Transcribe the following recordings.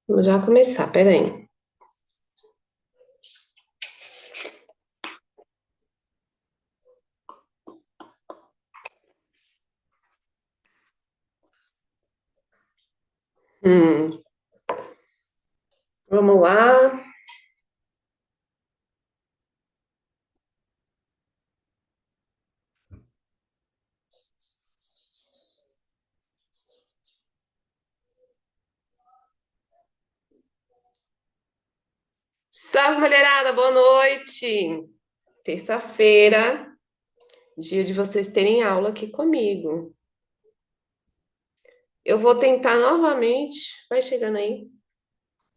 Vamos já começar, peraí. Hum, vamos lá. Salve, mulherada, boa noite. Terça-feira, dia de vocês terem aula aqui comigo. Eu vou tentar novamente, vai chegando aí.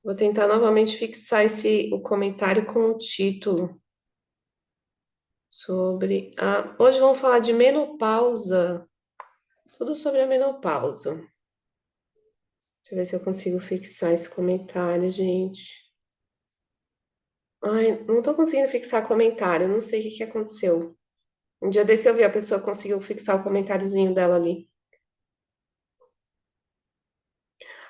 Vou tentar novamente fixar o comentário com o título sobre a. Hoje vamos falar de menopausa. Tudo sobre a menopausa. Deixa eu ver se eu consigo fixar esse comentário, gente. Ai, não tô conseguindo fixar comentário, não sei o que que aconteceu. Um dia desse eu vi a pessoa conseguiu fixar o comentáriozinho dela ali.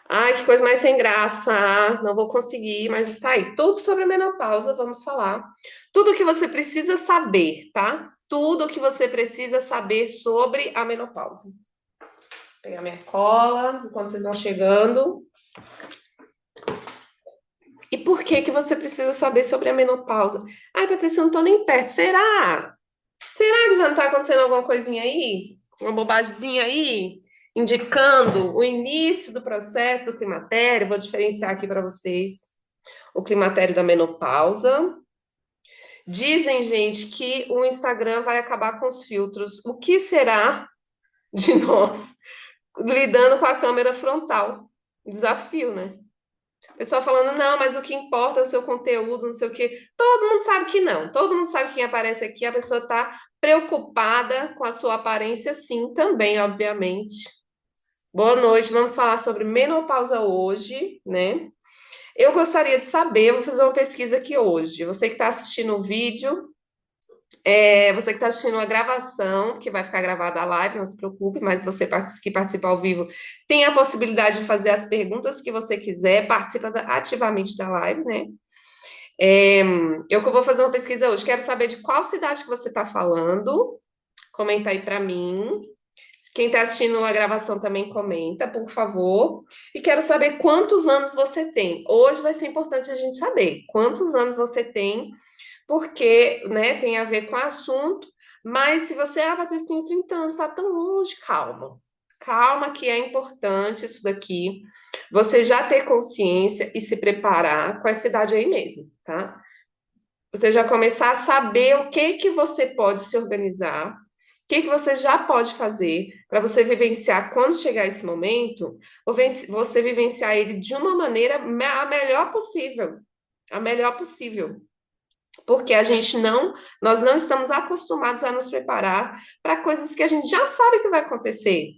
Ai, que coisa mais sem graça. Não vou conseguir, mas está aí. Tudo sobre a menopausa, vamos falar. Tudo o que você precisa saber, tá? Tudo o que você precisa saber sobre a menopausa. Vou pegar minha cola enquanto vocês vão chegando. E por que que você precisa saber sobre a menopausa? Ai, Patrícia, eu não tô nem perto. Será? Será que já não tá acontecendo alguma coisinha aí? Uma bobagemzinha aí? Indicando o início do processo do climatério? Vou diferenciar aqui para vocês o climatério da menopausa. Dizem, gente, que o Instagram vai acabar com os filtros. O que será de nós lidando com a câmera frontal? Desafio, né? O pessoal falando, não, mas o que importa é o seu conteúdo, não sei o quê. Todo mundo sabe que não. Todo mundo sabe que quem aparece aqui, a pessoa está preocupada com a sua aparência, sim, também, obviamente. Boa noite, vamos falar sobre menopausa hoje, né? Eu gostaria de saber, eu vou fazer uma pesquisa aqui hoje. Você que está assistindo o vídeo, você que está assistindo a gravação, que vai ficar gravada a live, não se preocupe, mas você que participa ao vivo tem a possibilidade de fazer as perguntas que você quiser, participa ativamente da live, né? É, eu que vou fazer uma pesquisa hoje, quero saber de qual cidade que você está falando, comenta aí para mim. Quem está assistindo a gravação também comenta, por favor. E quero saber quantos anos você tem. Hoje vai ser importante a gente saber quantos anos você tem, porque, né, tem a ver com o assunto. Mas se você, Patrícia, tem 30 anos, está tão longe, calma. Calma, que é importante isso daqui. Você já ter consciência e se preparar com essa idade aí mesmo, tá? Você já começar a saber o que que você pode se organizar, o que que você já pode fazer para você vivenciar quando chegar esse momento, você vivenciar ele de uma maneira a melhor possível, a melhor possível. Porque nós não estamos acostumados a nos preparar para coisas que a gente já sabe que vai acontecer.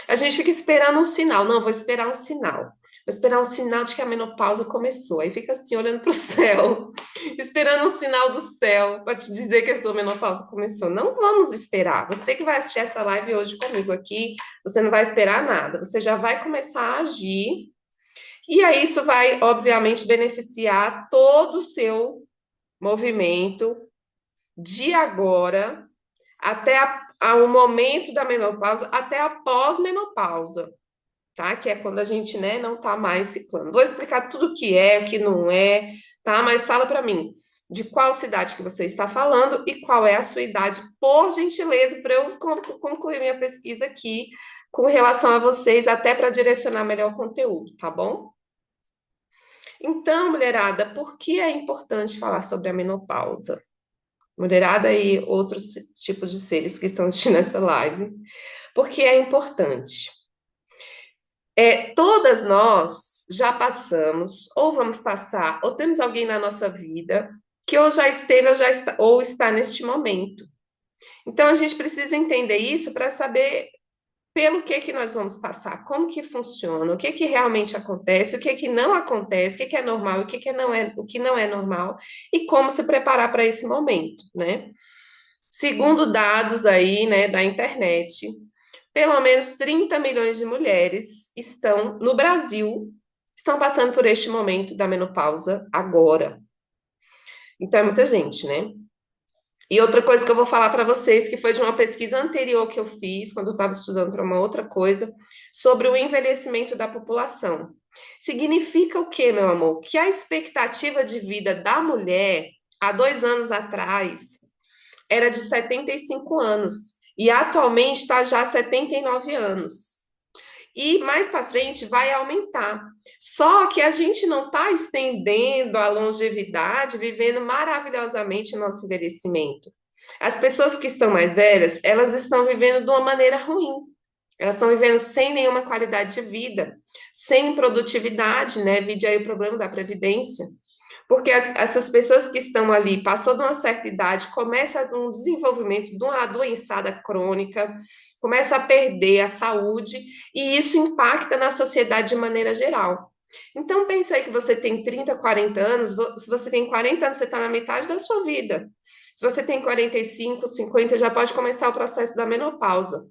A gente fica esperando um sinal. Não, vou esperar um sinal. Vou esperar um sinal de que a menopausa começou. Aí fica assim, olhando para o céu, esperando um sinal do céu para te dizer que a sua menopausa começou. Não vamos esperar. Você que vai assistir essa live hoje comigo aqui, você não vai esperar nada. Você já vai começar a agir. E aí isso vai, obviamente, beneficiar todo o seu movimento de agora até o momento da menopausa, até a pós-menopausa, tá? Que é quando a gente, né, não tá mais ciclando. Vou explicar tudo o que não é, tá? Mas fala para mim, de qual cidade que você está falando e qual é a sua idade, por gentileza, para eu concluir minha pesquisa aqui com relação a vocês, até para direcionar melhor o conteúdo, tá bom? Então, mulherada, por que é importante falar sobre a menopausa? Mulherada e outros tipos de seres que estão assistindo essa live, porque é importante. Todas nós já passamos, ou vamos passar, ou temos alguém na nossa vida que ou já esteve ou está neste momento. Então a gente precisa entender isso para saber pelo que nós vamos passar, como que funciona, o que que realmente acontece, o que que não acontece, o que que é normal, o que que não é, o que não é normal e como se preparar para esse momento, né? Segundo dados aí, né, da internet, pelo menos 30 milhões de mulheres estão no Brasil, estão passando por este momento da menopausa agora. Então é muita gente, né? E outra coisa que eu vou falar para vocês, que foi de uma pesquisa anterior que eu fiz, quando eu estava estudando para uma outra coisa, sobre o envelhecimento da população. Significa o quê, meu amor? Que a expectativa de vida da mulher, há 2 anos atrás, era de 75 anos. E atualmente está já 79 anos. E mais para frente vai aumentar. Só que a gente não está estendendo a longevidade, vivendo maravilhosamente o nosso envelhecimento. As pessoas que estão mais velhas, elas estão vivendo de uma maneira ruim. Elas estão vivendo sem nenhuma qualidade de vida, sem produtividade, né? Vide aí o problema da previdência. Porque essas pessoas que estão ali, passou de uma certa idade, começa um desenvolvimento de uma doençada crônica, começa a perder a saúde, e isso impacta na sociedade de maneira geral. Então, pensa aí que você tem 30, 40 anos, se você tem 40 anos, você está na metade da sua vida. Se você tem 45, 50, já pode começar o processo da menopausa.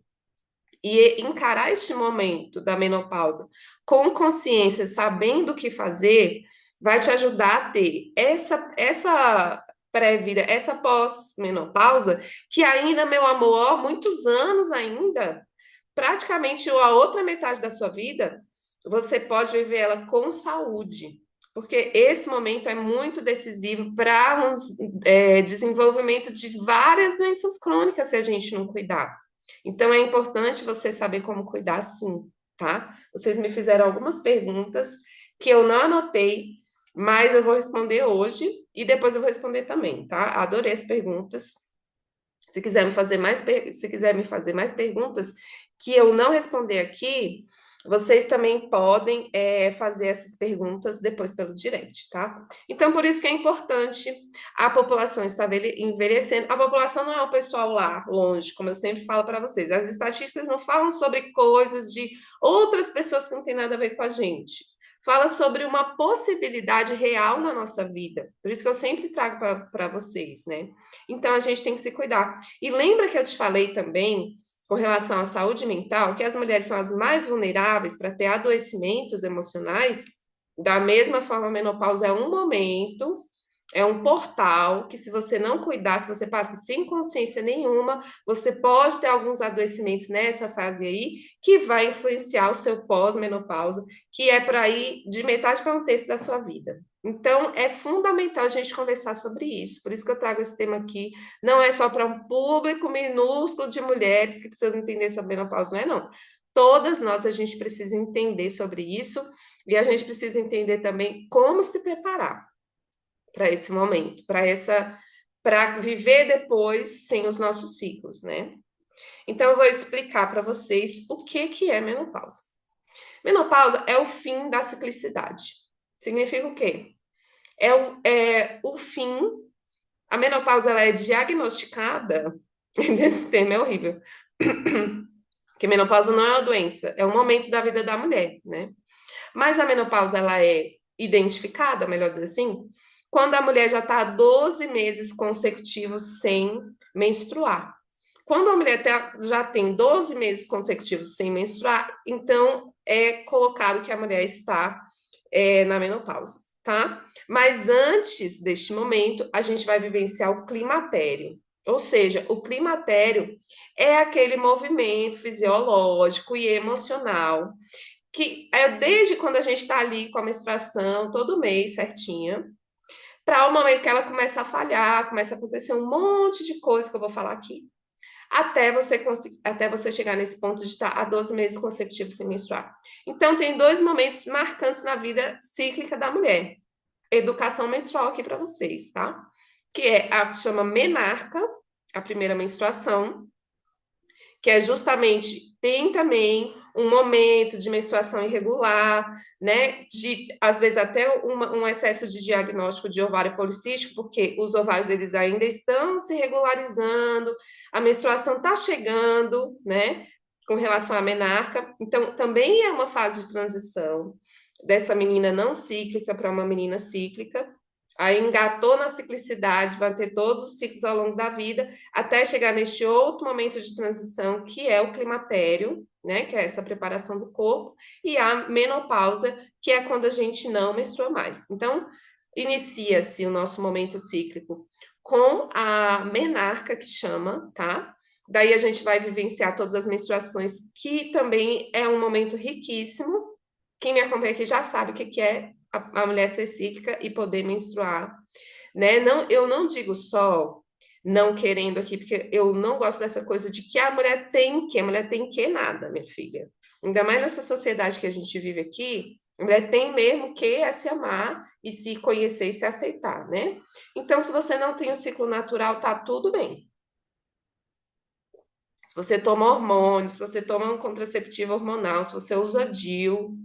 E encarar este momento da menopausa com consciência, sabendo o que fazer, vai te ajudar a ter essa pré-vida, essa pós-menopausa, que ainda, meu amor, ó, muitos anos ainda, praticamente a outra metade da sua vida, você pode viver ela com saúde. Porque esse momento é muito decisivo para um desenvolvimento de várias doenças crônicas se a gente não cuidar. Então é importante você saber como cuidar, sim, tá? Vocês me fizeram algumas perguntas que eu não anotei, mas eu vou responder hoje e depois eu vou responder também, tá? Adorei as perguntas. Se quiser me fazer mais perguntas que eu não responder aqui, vocês também podem fazer essas perguntas depois pelo direct, tá? Então, por isso que é importante a população estar envelhecendo. A população não é o pessoal lá longe, como eu sempre falo para vocês. As estatísticas não falam sobre coisas de outras pessoas que não têm nada a ver com a gente. Fala sobre uma possibilidade real na nossa vida. Por isso que eu sempre trago para vocês, né? Então, a gente tem que se cuidar. E lembra que eu te falei também, com relação à saúde mental, que as mulheres são as mais vulneráveis para ter adoecimentos emocionais? Da mesma forma, a menopausa é um momento, é um portal que, se você não cuidar, se você passa sem consciência nenhuma, você pode ter alguns adoecimentos nessa fase aí, que vai influenciar o seu pós-menopausa, que é para ir de metade para um terço da sua vida. Então, é fundamental a gente conversar sobre isso. Por isso que eu trago esse tema aqui. Não é só para um público minúsculo de mulheres que precisam entender sobre menopausa, não é não. Todas nós, a gente precisa entender sobre isso e a gente precisa entender também como se preparar para esse momento, para viver depois sem os nossos ciclos, né? Então, eu vou explicar para vocês o que é menopausa. Menopausa é o fim da ciclicidade. Significa o quê? É o fim. A menopausa ela é diagnosticada. Esse termo é horrível. Porque menopausa não é uma doença, é um momento da vida da mulher, né? Mas a menopausa ela é identificada, melhor dizer assim, quando a mulher já está 12 meses consecutivos sem menstruar. Quando a mulher já tem 12 meses consecutivos sem menstruar, então é colocado que a mulher está na menopausa, tá? Mas antes deste momento, a gente vai vivenciar o climatério. Ou seja, o climatério é aquele movimento fisiológico e emocional que é desde quando a gente está ali com a menstruação, todo mês certinha, para o momento que ela começa a falhar, começa a acontecer um monte de coisa que eu vou falar aqui, até você chegar nesse ponto de estar há 12 meses consecutivos sem menstruar. Então, tem dois momentos marcantes na vida cíclica da mulher. Educação menstrual aqui para vocês, tá? Que é a que chama menarca, a primeira menstruação, que é justamente tem também um momento de menstruação irregular, né? Às vezes até um excesso de diagnóstico de ovário policístico, porque os ovários eles ainda estão se regularizando, a menstruação está chegando, né? Com relação à menarca, então também é uma fase de transição dessa menina não cíclica para uma menina cíclica. Aí engatou na ciclicidade, vai ter todos os ciclos ao longo da vida, até chegar neste outro momento de transição, que é o climatério, né? Que é essa preparação do corpo, e a menopausa, que é quando a gente não menstrua mais. Então, inicia-se o nosso momento cíclico com a menarca, que chama, tá? Daí a gente vai vivenciar todas as menstruações, que também é um momento riquíssimo. Quem me acompanha aqui já sabe o que que é a mulher ser cíclica e poder menstruar, né? Não, eu não digo só não querendo aqui, porque eu não gosto dessa coisa de que a mulher tem que nada, minha filha. Ainda mais nessa sociedade que a gente vive aqui, a mulher tem mesmo que é se amar e se conhecer e se aceitar, né? Então, se você não tem o ciclo natural, tá tudo bem. Se você toma hormônios, se você toma um contraceptivo hormonal, se você usa DIU,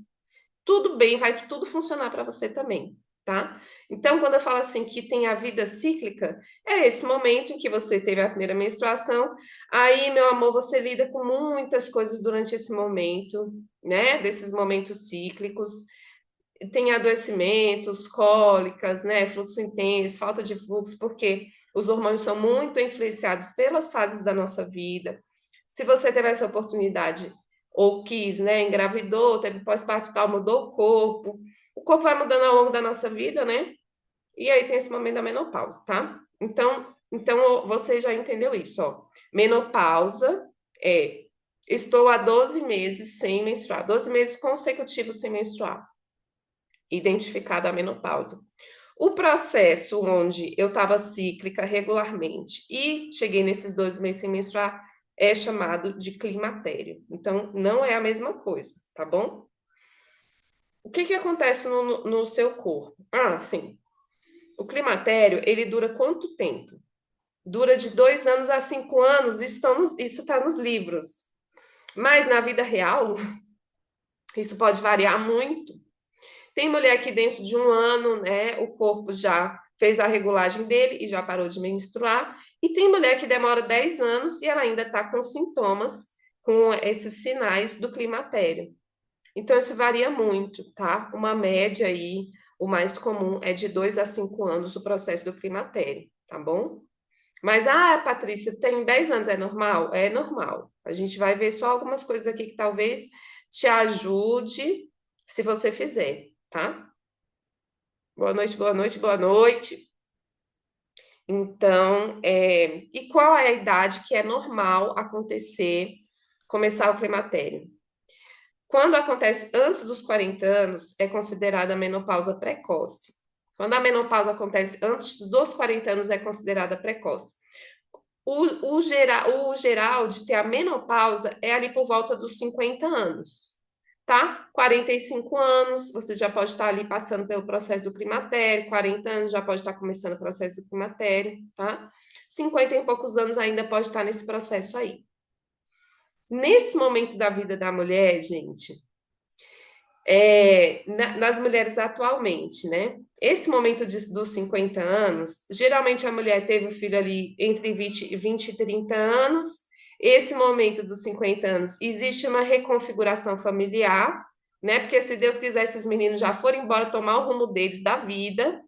tudo bem, vai tudo funcionar para você também, tá? Então, quando eu falo assim que tem a vida cíclica, é esse momento em que você teve a primeira menstruação, aí, meu amor, você lida com muitas coisas durante esse momento, né? Desses momentos cíclicos. Tem adoecimentos, cólicas, né? Fluxo intenso, falta de fluxo, porque os hormônios são muito influenciados pelas fases da nossa vida. Se você teve essa oportunidade ou quis, né, engravidou, teve pós-parto tal, mudou o corpo vai mudando ao longo da nossa vida, né? E aí tem esse momento da menopausa, tá? Então você já entendeu isso, ó. Menopausa é estou há 12 meses sem menstruar, 12 meses consecutivos sem menstruar, identificada a menopausa. O processo onde eu estava cíclica regularmente e cheguei nesses 2 meses sem menstruar é chamado de climatério. Então, não é a mesma coisa, tá bom? O que que acontece no seu corpo? Ah, sim. O climatério, ele dura quanto tempo? Dura de 2 anos a 5 anos, isso tá nos livros. Mas na vida real, isso pode variar muito. Tem mulher que dentro de 1 ano, né, o corpo já fez a regulagem dele e já parou de menstruar. E tem mulher que demora 10 anos e ela ainda está com sintomas, com esses sinais do climatério. Então, isso varia muito, tá? Uma média aí, o mais comum é de 2 a 5 anos o processo do climatério, tá bom? Mas, Patrícia, tem 10 anos, é normal? É normal. A gente vai ver só algumas coisas aqui que talvez te ajude se você fizer, tá? Boa noite, boa noite, boa noite. Então, e qual é a idade que é normal acontecer, começar o climatério? Quando acontece antes dos 40 anos, é considerada a menopausa precoce. Quando a menopausa acontece antes dos 40 anos, é considerada precoce. O geral de ter a menopausa é ali por volta dos 50 anos, tá? 45 anos, você já pode estar ali passando pelo processo do climatério, 40 anos já pode estar começando o processo do climatério, tá? 50 e poucos anos ainda pode estar nesse processo aí. Nesse momento da vida da mulher, gente, nas mulheres atualmente, né? Esse momento dos 50 anos, geralmente a mulher teve o filho ali entre 20 e 30 anos. Esse momento dos 50 anos, existe uma reconfiguração familiar, né? Porque se Deus quiser, esses meninos já foram embora tomar o rumo deles da vida.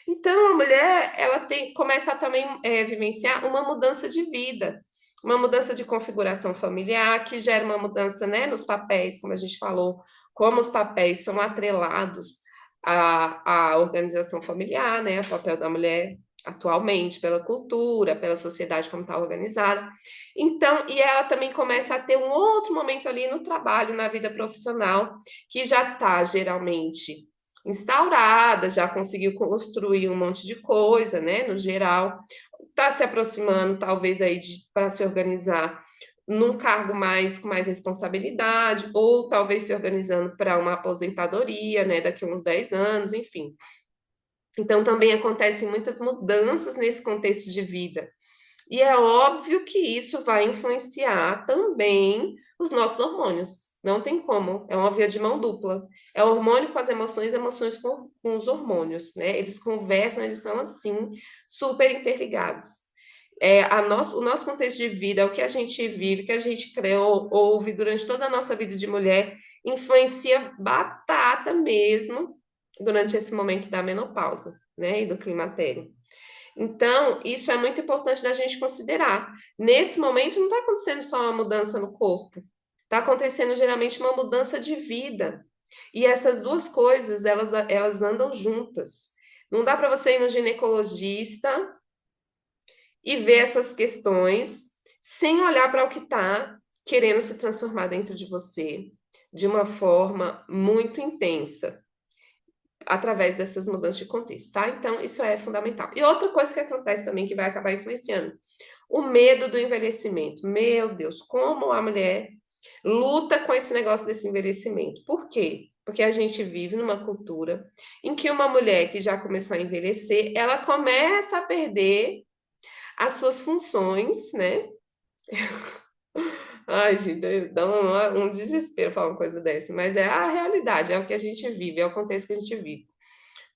Então, a mulher, ela começa a também vivenciar uma mudança de vida, uma mudança de configuração familiar, que gera uma mudança, né, nos papéis, como a gente falou, como os papéis são atrelados à organização familiar, né, o papel da mulher atualmente, pela cultura, pela sociedade como está organizada. Então, e ela também começa a ter um outro momento ali no trabalho, na vida profissional, que já está geralmente instaurada, já conseguiu construir um monte de coisa, né, no geral, está se aproximando talvez aí para se organizar num cargo mais com mais responsabilidade, ou talvez se organizando para uma aposentadoria, né, daqui a uns 10 anos, enfim. Então também acontecem muitas mudanças nesse contexto de vida. E é óbvio que isso vai influenciar também os nossos hormônios. Não tem como, é uma via de mão dupla. É o hormônio com as emoções, emoções com os hormônios, né? Eles conversam, eles são assim, super interligados. O nosso contexto de vida, o que a gente vive, o que a gente criou, ouve durante toda a nossa vida de mulher, influencia batata mesmo durante esse momento da menopausa, né, e do climatério. Então, isso é muito importante da gente considerar. Nesse momento, não está acontecendo só uma mudança no corpo, está acontecendo geralmente uma mudança de vida. E essas duas coisas, elas andam juntas. Não dá para você ir no ginecologista e ver essas questões sem olhar para o que está querendo se transformar dentro de você de uma forma muito intensa através dessas mudanças de contexto, tá? Então, isso é fundamental. E outra coisa que acontece também que vai acabar influenciando, o medo do envelhecimento. Meu Deus, como a mulher luta com esse negócio desse envelhecimento. Por quê? Porque a gente vive numa cultura em que uma mulher que já começou a envelhecer, ela começa a perder as suas funções, né? Ai, gente, dá um desespero falar uma coisa dessa, mas é a realidade, é o que a gente vive, é o contexto que a gente vive.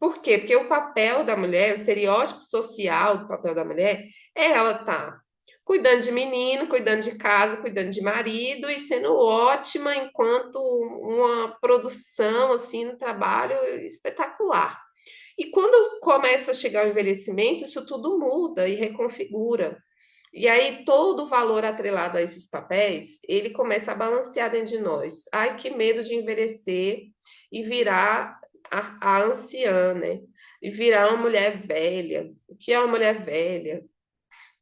Por quê? Porque o papel da mulher, o estereótipo social do papel da mulher, é ela estar cuidando de menino, cuidando de casa, cuidando de marido e sendo ótima enquanto uma produção assim no trabalho espetacular. E quando começa a chegar o envelhecimento, isso tudo muda e reconfigura. E aí todo o valor atrelado a esses papéis, ele começa a balancear dentro de nós. Ai, que medo de envelhecer e virar a anciã, né? E virar uma mulher velha. O que é uma mulher velha?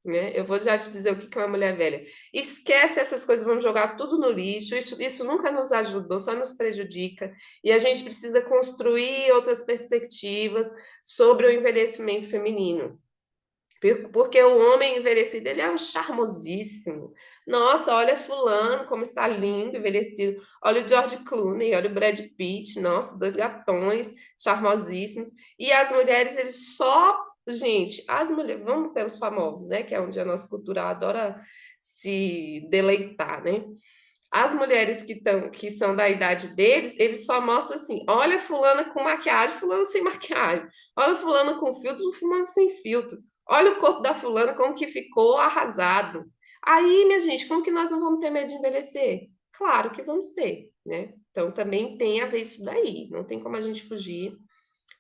Né? Eu vou já te dizer o que é uma mulher velha. Esquece essas coisas, vamos jogar tudo no lixo. Isso nunca nos ajudou, só nos prejudica. E a gente precisa construir outras perspectivas sobre o envelhecimento feminino. Porque o homem envelhecido, ele é um charmosíssimo. Nossa, olha fulano, como está lindo, envelhecido. Olha o George Clooney, olha o Brad Pitt. Nossa, dois gatões charmosíssimos. E as mulheres, eles só... Gente, as mulheres... Vamos pelos famosos, né? Que é onde a nossa cultura adora se deleitar, né? As mulheres que são da idade deles, eles só mostram assim: olha fulana com maquiagem, fulana sem maquiagem. Olha fulana com filtro, fulana sem filtro. Olha o corpo da fulana como que ficou arrasado. Aí, minha gente, como que nós não vamos ter medo de envelhecer? Claro que vamos ter, né? Então também tem a ver isso daí. Não tem como a gente fugir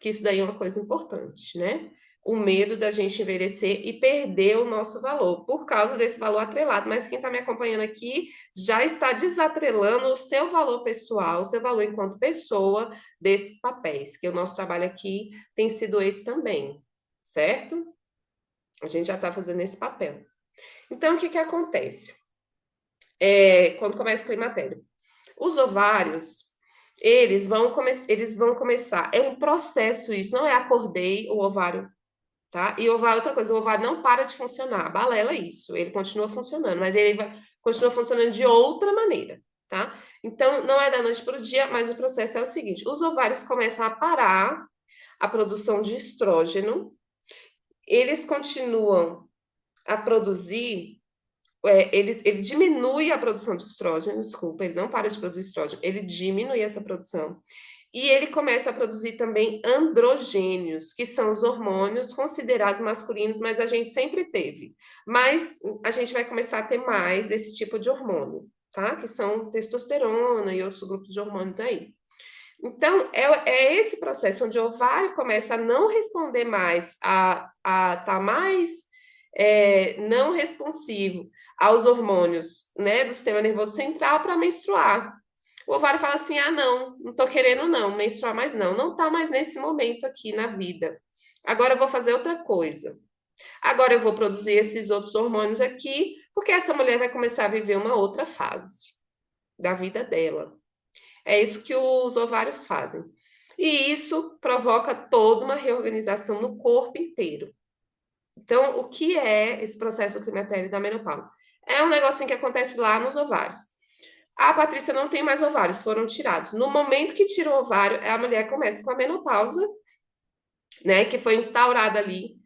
que isso daí é uma coisa importante, né? O medo da gente envelhecer e perder o nosso valor por causa desse valor atrelado. Mas quem está me acompanhando aqui já está desatrelando o seu valor pessoal, o seu valor enquanto pessoa desses papéis, que o nosso trabalho aqui tem sido esse também, certo? A gente já está fazendo esse papel. Então, o que que acontece? Quando começa o climatério? Os ovários, eles vão começar. É um processo isso, não é acordei o ovário, tá? E ovário, outra coisa, o ovário não para de funcionar, balela isso, ele continua funcionando, mas continua funcionando de outra maneira, tá? Então, não é da noite para o dia, mas o processo é o seguinte: os ovários começam a parar a produção de estrógeno, eles continuam a produzir ele diminui a produção de estrógeno, desculpa, ele não para de produzir estrógeno, ele diminui essa produção. E ele começa a produzir também androgênios, que são os hormônios considerados masculinos, mas a gente sempre teve. Mas a gente vai começar a ter mais desse tipo de hormônio, tá? Que são testosterona e outros grupos de hormônios aí. Então, é esse processo onde o ovário começa a não responder mais, a estar mais não responsivo aos hormônios, né, do sistema nervoso central para menstruar. O ovário fala assim: ah, não tô querendo não, menstruar mais não, não tá mais nesse momento aqui na vida. Agora eu vou fazer outra coisa. Agora eu vou produzir esses outros hormônios aqui, porque essa mulher vai começar a viver uma outra fase da vida dela. É isso que os ovários fazem. E isso provoca toda uma reorganização no corpo inteiro. Então, o que é esse processo do climatério e da menopausa? É um negocinho que acontece lá nos ovários. A Patrícia não tem mais ovários, foram tirados. No momento que tira o ovário, a mulher começa com a menopausa, né, que foi instaurada ali.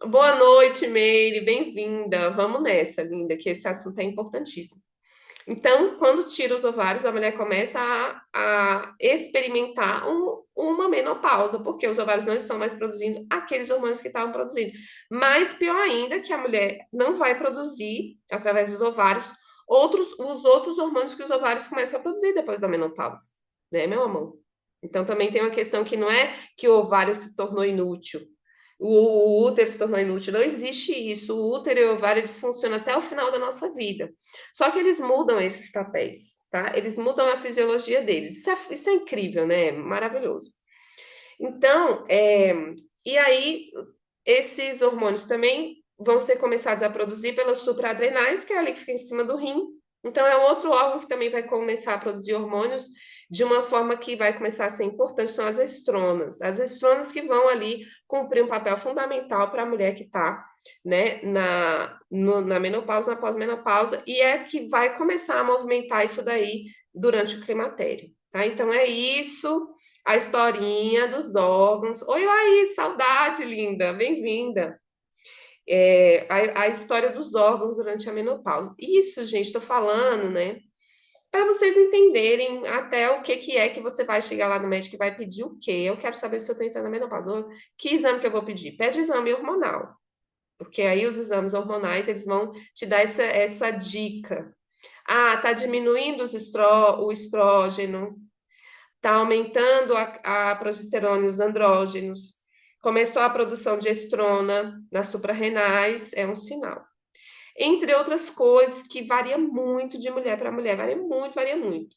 Boa noite, Meire, bem-vinda. Vamos nessa, linda, que esse assunto é importantíssimo. Então, quando tira os ovários, a mulher começa a experimentar uma menopausa, porque os ovários não estão mais produzindo aqueles hormônios que estavam produzindo. Mas pior ainda, que a mulher não vai produzir, através dos ovários, os outros hormônios que os ovários começam a produzir depois da menopausa, né, meu amor? Então, também tem uma questão que não é que o ovário se tornou inútil. o útero se tornou inútil. Não existe isso. O útero e o ovário eles funcionam até o final da nossa vida. Só que eles mudam esses papéis, tá? Eles mudam a fisiologia deles. Isso é incrível, né? Maravilhoso. Então, e aí, esses hormônios também vão ser começados a produzir pelas supraadrenais, que é ali que fica em cima do rim. Então, é um outro órgão que também vai começar a produzir hormônios de uma forma que vai começar a ser importante, são as estronas. As estronas que vão ali cumprir um papel fundamental para a mulher que está, né, na menopausa, na pós-menopausa, e é que vai começar a movimentar isso daí durante o climatério, tá? Então, é isso, a historinha dos órgãos. Oi, Laís, saudade, linda, bem-vinda. A história dos órgãos durante a menopausa. Isso, gente, estou falando, né? Para vocês entenderem até o que, que é que você vai chegar lá no médico e vai pedir o quê? Eu quero saber se eu estou entrando na menopausa. Que exame que eu vou pedir? Pede exame hormonal, porque aí os exames hormonais eles vão te dar essa dica. Ah, tá diminuindo o estrógeno, tá aumentando a progesterona e os andrógenos, começou a produção de estrona nas suprarrenais, é um sinal. Entre outras coisas que varia muito de mulher para mulher, varia muito, varia muito.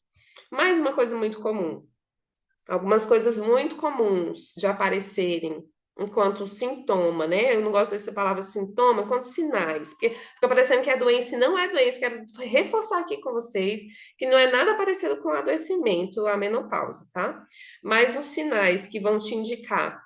Mais uma coisa muito comum, algumas coisas muito comuns de aparecerem enquanto sintoma, né? Eu não gosto dessa palavra sintoma, enquanto sinais, porque fica parecendo que é doença e não é doença. Quero reforçar aqui com vocês que não é nada parecido com adoecimento, a menopausa, tá? Mas os sinais que vão te indicar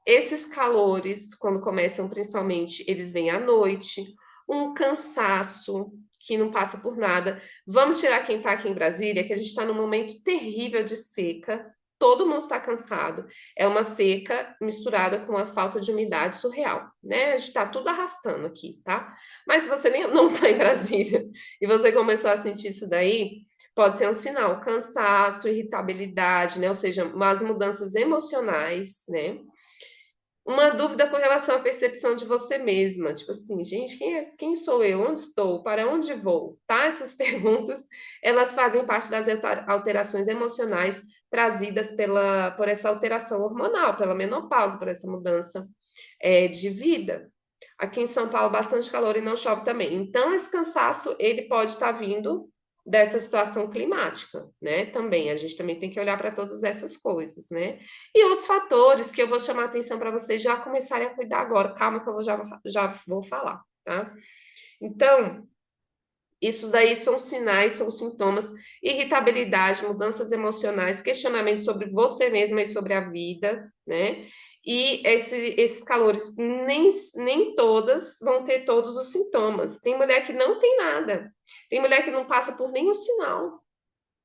esses calores, quando começam principalmente, eles vêm à noite, um cansaço que não passa por nada. Vamos tirar quem está aqui em Brasília, que a gente está num momento terrível de seca. Todo mundo está cansado. É uma seca misturada com a falta de umidade surreal, né? A gente está tudo arrastando aqui, tá? Mas se você nem, não está em Brasília e você começou a sentir isso daí, pode ser um sinal, cansaço, irritabilidade, né? Ou seja, umas mudanças emocionais, né? Uma dúvida com relação à percepção de você mesma, tipo assim, gente, quem sou eu? Onde estou? Para onde vou? Tá? Essas perguntas, elas fazem parte das alterações emocionais trazidas por essa alteração hormonal, pela menopausa, por essa mudança de vida. Aqui em São Paulo, bastante calor e não chove também. Então, esse cansaço, ele pode estar vindo dessa situação climática, né? Também, a gente também tem que olhar para todas essas coisas, né? E outros fatores que eu vou chamar a atenção para vocês já começarem a cuidar agora. Calma que eu já vou falar, tá? Então, isso daí são sinais, são sintomas, irritabilidade, mudanças emocionais, questionamentos sobre você mesma e sobre a vida, né? E esses calores, nem todas vão ter todos os sintomas. Tem mulher que não tem nada. Tem mulher que não passa por nenhum sinal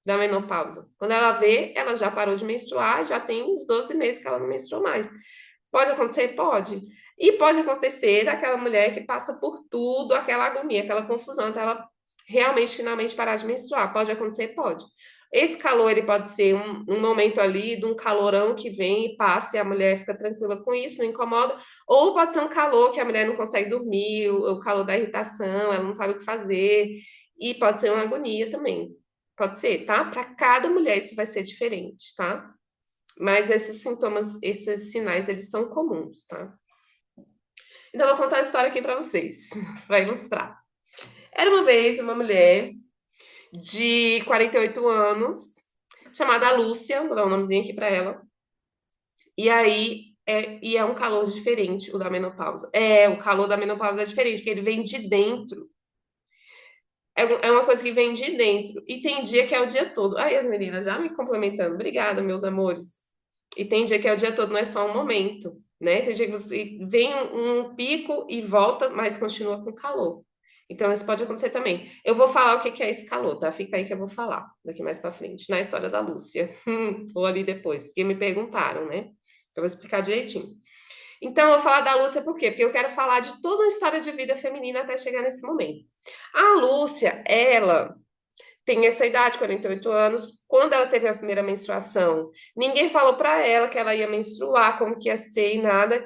da menopausa. Quando ela vê, ela já parou de menstruar, já tem uns 12 meses que ela não menstrua mais. Pode acontecer? Pode. E pode acontecer daquela mulher que passa por tudo, aquela agonia, aquela confusão, até ela realmente, finalmente parar de menstruar. Pode acontecer? Pode. Esse calor, ele pode ser um momento ali de um calorão que vem e passa e a mulher fica tranquila com isso, não incomoda. Ou pode ser um calor que a mulher não consegue dormir, o calor da irritação, ela não sabe o que fazer. E pode ser uma agonia também. Pode ser, tá? Para cada mulher isso vai ser diferente, tá? Mas esses sintomas, esses sinais, eles são comuns, tá? Então, eu vou contar uma história aqui para vocês, para ilustrar. Era uma vez uma mulher de 48 anos, chamada Lúcia, vou dar um nomezinho aqui para ela. E aí, é um calor diferente, o da menopausa. O calor da menopausa é diferente, porque ele vem de dentro. É uma coisa que vem de dentro. E tem dia que é o dia todo. Aí as meninas já me complementando. Obrigada, meus amores. E tem dia que é o dia todo, não é só um momento, né? Tem dia que você vem um pico e volta, mas continua com calor. Então, isso pode acontecer também. Eu vou falar o que que é esse calor, tá? Fica aí que eu vou falar daqui mais pra frente, na história da Lúcia. Ou ali depois, porque me perguntaram, né? Eu vou explicar direitinho. Então, eu vou falar da Lúcia por quê? Porque eu quero falar de toda uma história de vida feminina até chegar nesse momento. A Lúcia, ela tem essa idade, 48 anos, quando ela teve a primeira menstruação, ninguém falou para ela que ela ia menstruar, como que ia ser e nada.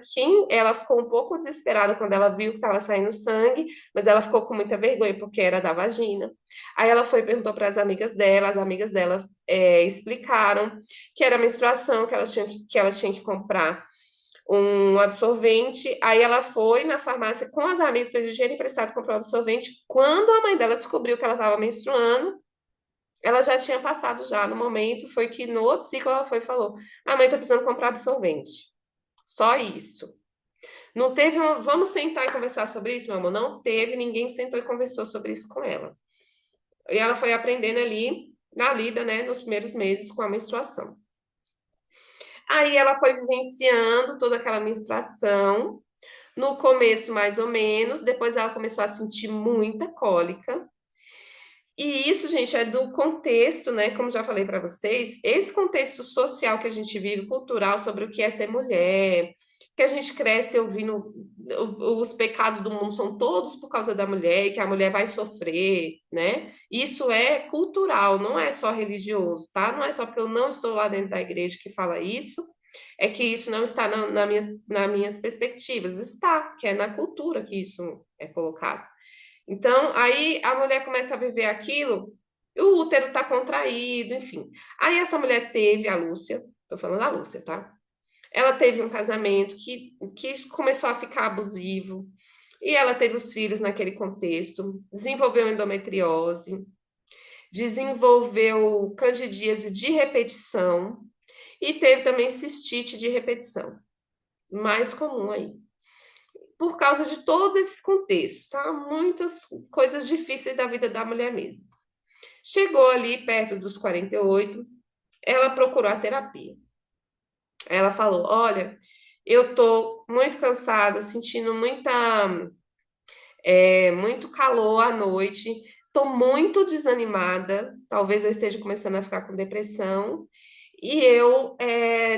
Ela ficou um pouco desesperada quando ela viu que estava saindo sangue, mas ela ficou com muita vergonha porque era da vagina. Aí ela foi e perguntou para as amigas dela explicaram que era menstruação, que elas tinham que comprar um absorvente. Aí ela foi na farmácia com as amigas, pediu dinheiro emprestado, comprou um absorvente. Quando a mãe dela descobriu que ela estava menstruando, ela já tinha passado já no momento, foi que no outro ciclo ela foi e falou: "A mãe, tô precisando comprar absorvente." Só isso. Não teve vamos sentar e conversar sobre isso, meu amor? Não teve, ninguém sentou e conversou sobre isso com ela. E ela foi aprendendo ali, na lida, né, nos primeiros meses com a menstruação. Aí ela foi vivenciando toda aquela menstruação, no começo mais ou menos, depois ela começou a sentir muita cólica. E isso, gente, é do contexto, né? Como já falei para vocês, esse contexto social que a gente vive, cultural, sobre o que é ser mulher, que a gente cresce ouvindo os pecados do mundo são todos por causa da mulher, e que a mulher vai sofrer, né? Isso é cultural, não é só religioso, tá? Não é só porque eu não estou lá dentro da igreja que fala isso, é que isso não está nas minhas perspectivas. Está, que é na cultura que isso é colocado. Então, aí a mulher começa a viver aquilo, e o útero está contraído, enfim. Aí essa mulher teve a Lúcia, tô falando da Lúcia, tá? Ela teve um casamento que começou a ficar abusivo, e ela teve os filhos naquele contexto, desenvolveu endometriose, desenvolveu candidíase de repetição, e teve também cistite de repetição, mais comum aí por causa de todos esses contextos, tá? Muitas coisas difíceis da vida da mulher mesmo. Chegou ali perto dos 48, ela procurou a terapia. Ela falou: "Olha, eu tô muito cansada, sentindo muito calor à noite, tô muito desanimada, talvez eu esteja começando a ficar com depressão, e eu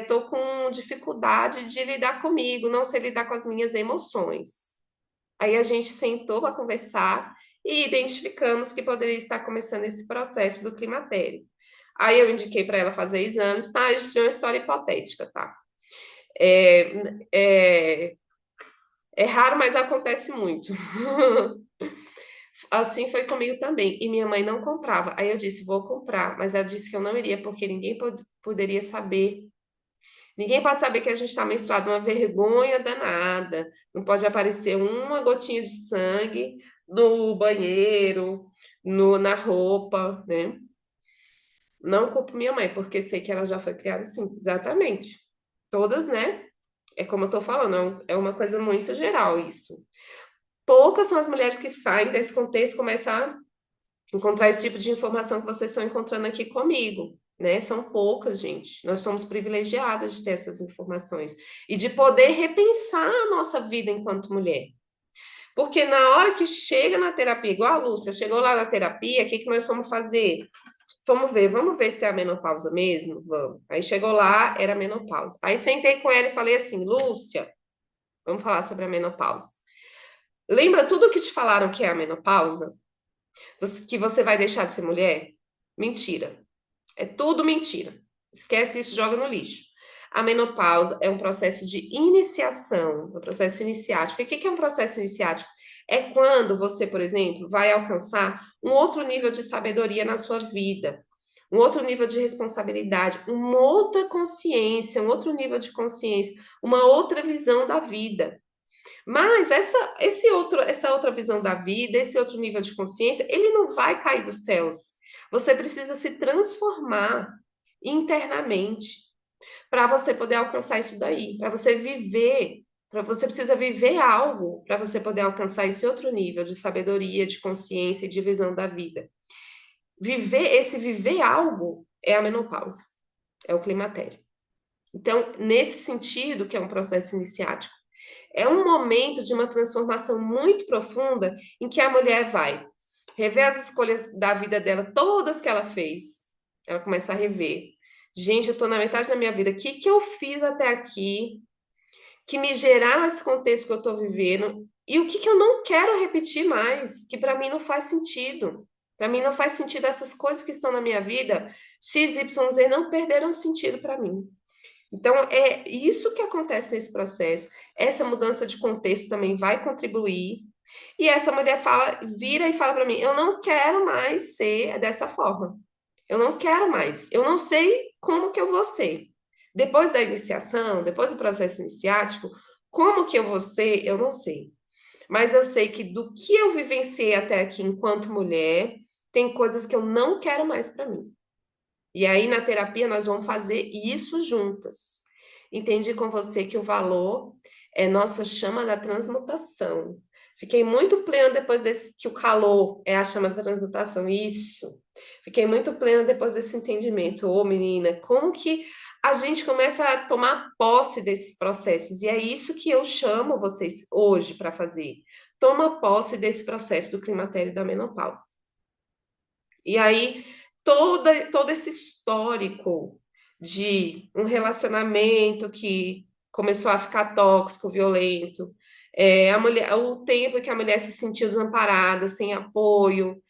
tô com dificuldade de lidar comigo, não sei lidar com as minhas emoções." Aí a gente sentou para conversar e identificamos que poderia estar começando esse processo do climatério. Aí eu indiquei para ela fazer exames, tá? Isso é uma história hipotética, tá? É, é, é raro, mas acontece muito. Assim foi comigo também. E minha mãe não comprava. Aí eu disse, vou comprar. Mas ela disse que eu não iria, porque ninguém poderia saber. Ninguém pode saber que a gente está menstruado, uma vergonha danada. Não pode aparecer uma gotinha de sangue no banheiro, na roupa, né? Não culpo minha mãe, porque sei que ela já foi criada assim, exatamente. Todas, né? É como eu tô falando, é uma coisa muito geral isso. Poucas são as mulheres que saem desse contexto e começam a encontrar esse tipo de informação que vocês estão encontrando aqui comigo, né? São poucas, gente. Nós somos privilegiadas de ter essas informações e de poder repensar a nossa vida enquanto mulher. Porque na hora que chega na terapia, igual a Lúcia, chegou lá na terapia, o que que nós fomos fazer? Vamos ver se é a menopausa mesmo? Vamos. Aí chegou lá, era a menopausa. Aí sentei com ela e falei assim, Lúcia, vamos falar sobre a menopausa. Lembra tudo que te falaram que é a menopausa? Que você vai deixar de ser mulher? Mentira. É tudo mentira. Esquece isso, joga no lixo. A menopausa é um processo de iniciação, um processo iniciático. E o que é um processo iniciático? É quando você, por exemplo, vai alcançar um outro nível de sabedoria na sua vida, um outro nível de responsabilidade, uma outra consciência, um outro nível de consciência, uma outra visão da vida. Mas essa outra visão da vida, esse outro nível de consciência, ele não vai cair dos céus. Você precisa se transformar internamente para você poder alcançar isso daí, para você viver, para você precisa viver algo para você poder alcançar esse outro nível de sabedoria, de consciência e de visão da vida. Viver algo é a menopausa, é o climatério. Então, nesse sentido, que é um processo iniciático, é um momento de uma transformação muito profunda em que a mulher vai rever as escolhas da vida dela, todas que ela fez. Ela começa a rever. Gente, eu estou na metade da minha vida. O que eu fiz até aqui que me geraram esse contexto que eu estou vivendo? E o que eu não quero repetir mais, que para mim não faz sentido. Para mim não faz sentido essas coisas que estão na minha vida, X, Y, Z não perderam sentido para mim. Então, é isso que acontece nesse processo. Essa mudança de contexto também vai contribuir. E essa mulher fala, vira e fala para mim: eu não quero mais ser dessa forma. Eu não quero mais. Eu não sei como que eu vou ser. Depois da iniciação, depois do processo iniciático, como que eu vou ser, eu não sei. Mas eu sei que do que eu vivenciei até aqui enquanto mulher, tem coisas que eu não quero mais para mim. E aí, na terapia, nós vamos fazer isso juntas. Entendi com você que o valor é nossa chama da transmutação. Fiquei muito plena depois desse, que o calor é a chama da transmutação. Isso. Fiquei muito plena depois desse entendimento. Ô, menina, como que a gente começa a tomar posse desses processos? E é isso que eu chamo vocês hoje para fazer. Toma posse desse processo do climatério e da menopausa. E aí, todo esse histórico de um relacionamento que começou a ficar tóxico, violento, a mulher, o tempo que a mulher se sentiu desamparada, sem apoio,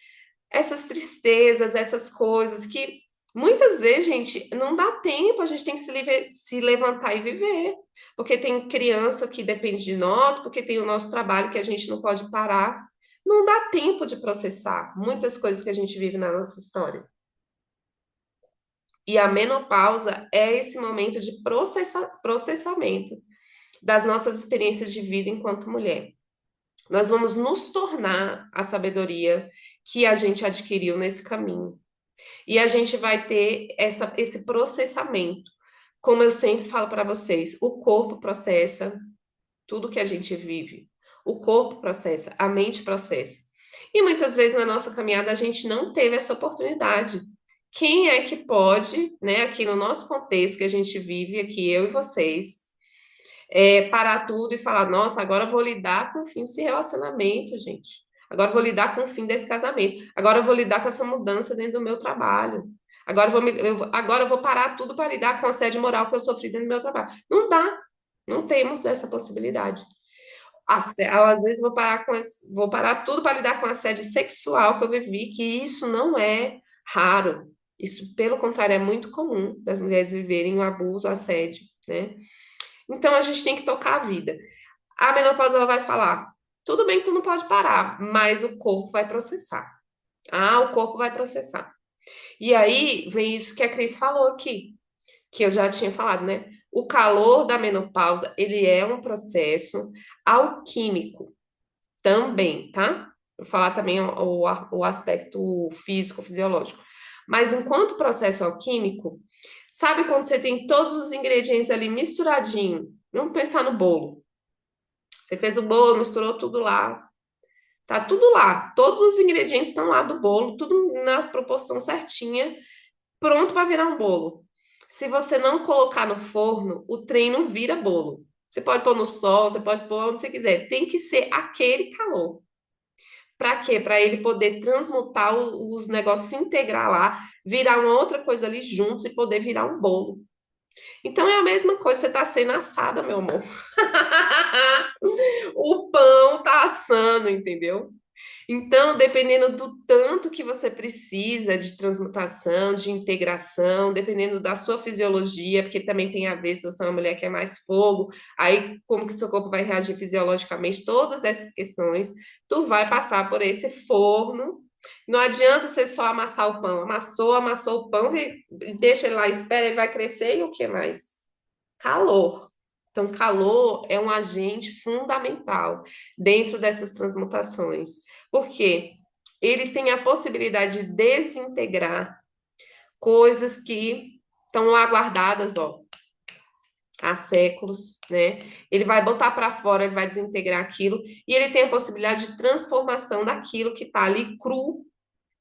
essas tristezas, essas coisas que muitas vezes, gente, não dá tempo, a gente tem que se levantar e viver. Porque tem criança que depende de nós, porque tem o nosso trabalho que a gente não pode parar. Não dá tempo de processar muitas coisas que a gente vive na nossa história. E a menopausa é esse momento de processamento das nossas experiências de vida enquanto mulher. Nós vamos nos tornar a sabedoria que a gente adquiriu nesse caminho. E a gente vai ter esse processamento. Como eu sempre falo para vocês, o corpo processa tudo que a gente vive. O corpo processa, a mente processa. E muitas vezes na nossa caminhada a gente não teve essa oportunidade. Quem é que pode, né, aqui no nosso contexto que a gente vive, aqui eu e vocês, parar tudo e falar: nossa, agora eu vou lidar com o fim desse relacionamento, gente. Agora eu vou lidar com o fim desse casamento. Agora eu vou lidar com essa mudança dentro do meu trabalho. Agora eu vou parar tudo para lidar com a assédio moral que eu sofri dentro do meu trabalho. Não dá, não temos essa possibilidade. Às vezes vou parar tudo para lidar com assédio sexual que eu vivi, que isso não é raro. Isso, pelo contrário, é muito comum das mulheres viverem o abuso, o assédio, né? Então a gente tem que tocar a vida. A menopausa ela vai falar: tudo bem que tu não pode parar, mas o corpo vai processar. Ah, o corpo vai processar. E aí vem isso que a Cris falou aqui, que eu já tinha falado, né? O calor da menopausa, ele é um processo alquímico também, tá? Vou falar também o aspecto físico, fisiológico. Mas enquanto processo alquímico, sabe quando você tem todos os ingredientes ali misturadinho? Vamos pensar no bolo. Você fez o bolo, misturou tudo lá. Tá tudo lá. Todos os ingredientes estão lá do bolo, tudo na proporção certinha, pronto para virar um bolo. Se você não colocar no forno, o trem não vira bolo. Você pode pôr no sol, você pode pôr onde você quiser. Tem que ser aquele calor. Para quê? Para ele poder transmutar os negócios, se integrar lá, virar uma outra coisa ali juntos e poder virar um bolo. Então é a mesma coisa, você está sendo assada, meu amor. O pão tá assando, entendeu? Então, dependendo do tanto que você precisa de transmutação, de integração, dependendo da sua fisiologia, porque também tem a ver se você é uma mulher que é mais fogo, aí como que seu corpo vai reagir fisiologicamente, todas essas questões, tu vai passar por esse forno. Não adianta você só amassar o pão. Amassou o pão, deixa ele lá, espera, ele vai crescer e o que mais? Calor. Então, calor é um agente fundamental dentro dessas transmutações. Por quê? Ele tem a possibilidade de desintegrar coisas que estão lá guardadas, ó, há séculos, né? Ele vai botar para fora, ele vai desintegrar aquilo, e ele tem a possibilidade de transformação daquilo que está ali cru,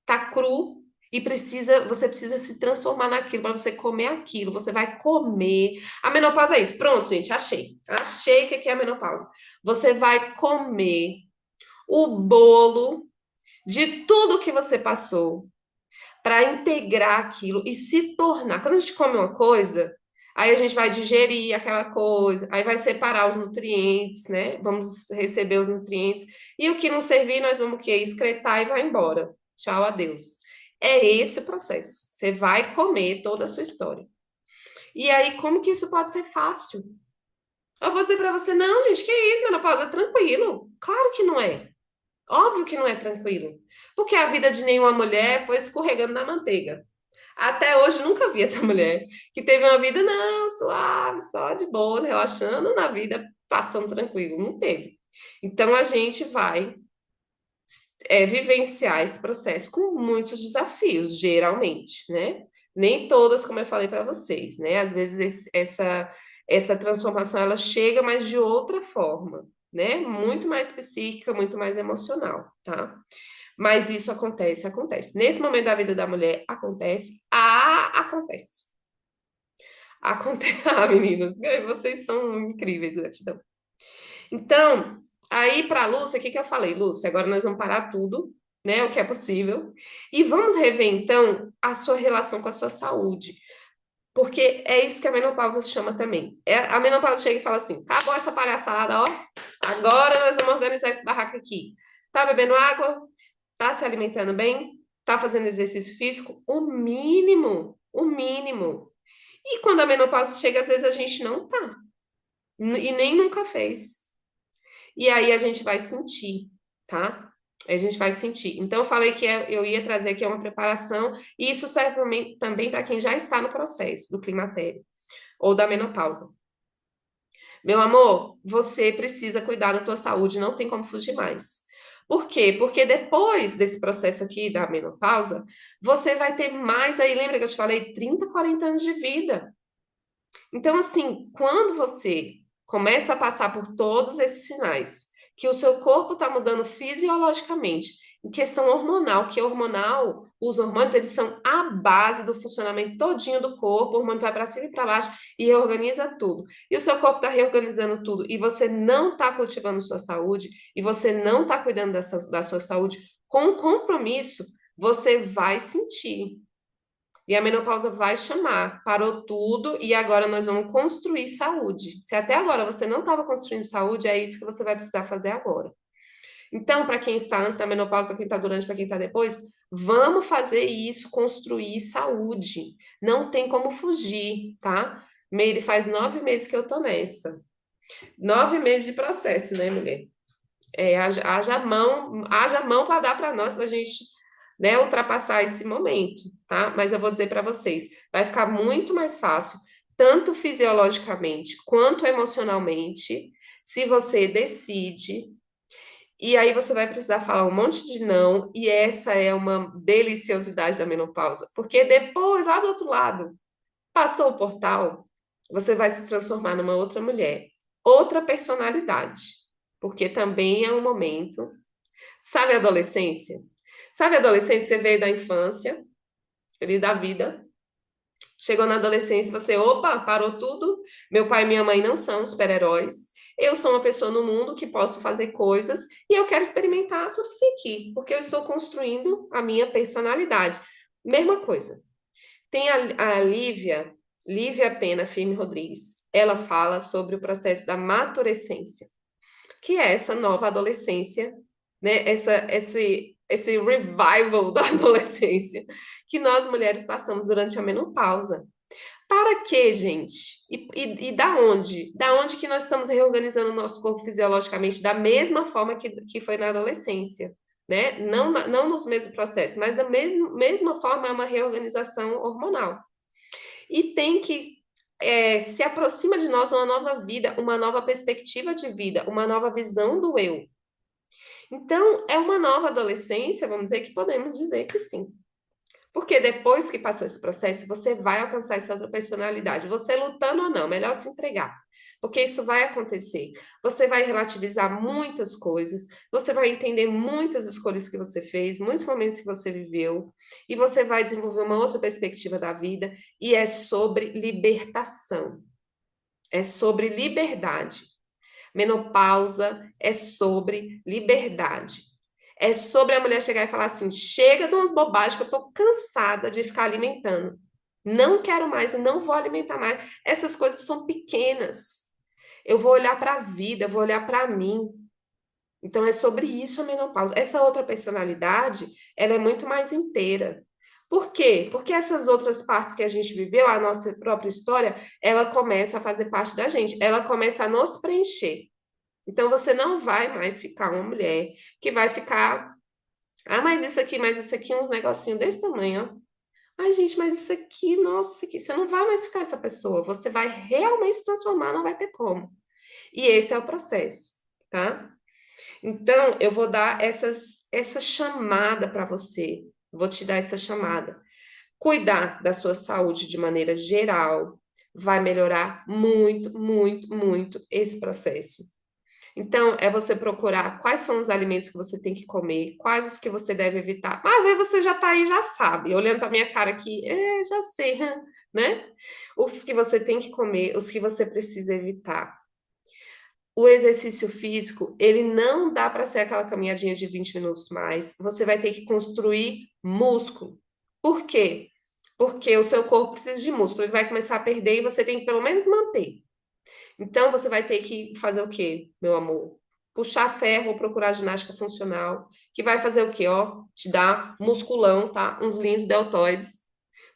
tá cru e você precisa se transformar naquilo para você comer aquilo. Você vai comer. A menopausa é isso. Pronto, gente, achei. Achei o que é a menopausa. Você vai comer o bolo de tudo que você passou para integrar aquilo e se tornar. Quando a gente come uma coisa, aí a gente vai digerir aquela coisa, aí vai separar os nutrientes, né? Vamos receber os nutrientes. E o que não servir, nós vamos o quê? Excretar e vai embora. tchau, adeus. É esse o processo. Você vai comer toda a sua história. E aí, como que isso pode ser fácil? Eu vou dizer pra você, não, gente, que isso, menopausa, é tranquilo. Claro que não é. Óbvio que não é tranquilo. Porque a vida de nenhuma mulher foi escorregando na manteiga. Até hoje nunca vi essa mulher que teve uma vida, não, suave, só de boas, relaxando na vida, passando tranquilo. Não teve. Então a gente vai vivenciar esse processo com muitos desafios, geralmente, né? Nem todas, como eu falei para vocês, né? Às vezes essa transformação ela chega, mas de outra forma, né? Muito mais psíquica, muito mais emocional, tá? Mas isso acontece, acontece. Nesse momento da vida da mulher, acontece. Acontece. Acontece. Ah, meninos, vocês são incríveis, gratidão. Então, aí para a Lúcia, o que que eu falei? Lúcia, agora nós vamos parar tudo, né? O que é possível. E vamos rever, então, a sua relação com a sua saúde. Porque é isso que a menopausa se chama também. A menopausa chega e fala assim: acabou essa palhaçada, ó. Agora nós vamos organizar esse barraco aqui. Tá bebendo água? Tá se alimentando bem? Tá fazendo exercício físico? O mínimo. O mínimo. E quando a menopausa chega, às vezes a gente não tá. E nem nunca fez. E aí a gente vai sentir, tá? A gente vai sentir. Então, eu falei que eu ia trazer aqui uma preparação, e isso serve também para quem já está no processo do climatério ou da menopausa. Meu amor, você precisa cuidar da tua saúde, não tem como fugir mais. Por quê? Porque depois desse processo aqui da menopausa, você vai ter mais aí, lembra que eu te falei, 30, 40 anos de vida. Então, assim, quando você começa a passar por todos esses sinais, que o seu corpo está mudando fisiologicamente, em questão hormonal, que hormonal, os hormônios, eles são a base do funcionamento todinho do corpo, o hormônio vai para cima e para baixo e reorganiza tudo. E o seu corpo está reorganizando tudo e você não está cultivando sua saúde e você não está cuidando da sua saúde com compromisso, você vai sentir. E a menopausa vai chamar, parou tudo e agora nós vamos construir saúde. Se até agora você não estava construindo saúde, é isso que você vai precisar fazer agora. Então, para quem está antes da menopausa, para quem está durante, para quem está depois, vamos fazer isso, construir saúde. Não tem como fugir, tá? Meire, faz 9 meses que eu tô nessa. 9 meses de processo, né, mulher? Haja mão para dar para nós, para a gente, né, ultrapassar esse momento, tá? Mas eu vou dizer para vocês, vai ficar muito mais fácil, tanto fisiologicamente quanto emocionalmente, se você decide. E aí você vai precisar falar um monte de não, e essa é uma deliciosidade da menopausa, porque depois, lá do outro lado, passou o portal, você vai se transformar numa outra mulher, outra personalidade, porque também é um momento. Sabe a adolescência? Sabe a adolescência? Você veio da infância, feliz da vida. Chegou na adolescência, você, opa, parou tudo. Meu pai e minha mãe não são super-heróis. Eu sou uma pessoa no mundo que posso fazer coisas e eu quero experimentar tudo que tem aqui, porque eu estou construindo a minha personalidade. Mesma coisa. Tem a Lívia Pena Firme Rodrigues. Ela fala sobre o processo da maturescência, que é essa nova adolescência, né? Esse revival da adolescência que nós mulheres passamos durante a menopausa. Para quê, gente? E da onde? Da onde que nós estamos reorganizando o nosso corpo fisiologicamente da mesma forma que foi na adolescência, né? Não, não nos mesmos processos, mas da mesma forma é uma reorganização hormonal. E tem que se aproxima de nós uma nova vida, uma nova perspectiva de vida, uma nova visão do eu. Então, é uma nova adolescência, vamos dizer que podemos dizer que sim. Porque depois que passou esse processo, você vai alcançar essa outra personalidade. Você lutando ou não, melhor se entregar. Porque isso vai acontecer. Você vai relativizar muitas coisas, você vai entender muitas escolhas que você fez, muitos momentos que você viveu, e você vai desenvolver uma outra perspectiva da vida, e é sobre libertação. É sobre liberdade. Menopausa é sobre liberdade. É sobre a mulher chegar e falar assim: chega de umas bobagens que eu tô cansada de ficar alimentando. Não quero mais e não vou alimentar mais. Essas coisas são pequenas. Eu vou olhar para a vida, eu vou olhar para mim. Então, é sobre isso a menopausa. Essa outra personalidade, ela é muito mais inteira. Por quê? Porque essas outras partes que a gente viveu, a nossa própria história, ela começa a fazer parte da gente, ela começa a nos preencher. Então, você não vai mais ficar uma mulher que vai ficar, ah, mas isso aqui, uns negocinhos desse tamanho, ó. Ai, gente, mas isso aqui, nossa, isso aqui, você não vai mais ficar essa pessoa, você vai realmente se transformar, não vai ter como. E esse é o processo, tá? Então, eu vou dar essa chamada para você. Vou te dar essa chamada. Cuidar da sua saúde de maneira geral vai melhorar muito, muito, muito esse processo. Então, é você procurar quais são os alimentos que você tem que comer, quais os que você deve evitar. Ah, às vezes você já tá aí, já sabe. Olhando para minha cara aqui, já sei, né? Os que você tem que comer, os que você precisa evitar. O exercício físico, ele não dá para ser aquela caminhadinha de 20 minutos mais. Você vai ter que construir músculo. Por quê? Porque o seu corpo precisa de músculo, ele vai começar a perder e você tem que pelo menos manter. Então você vai ter que fazer o quê, meu amor? Puxar ferro ou procurar ginástica funcional, que vai fazer o quê, ó? Te dar musculão, tá? Uns lindos deltoides.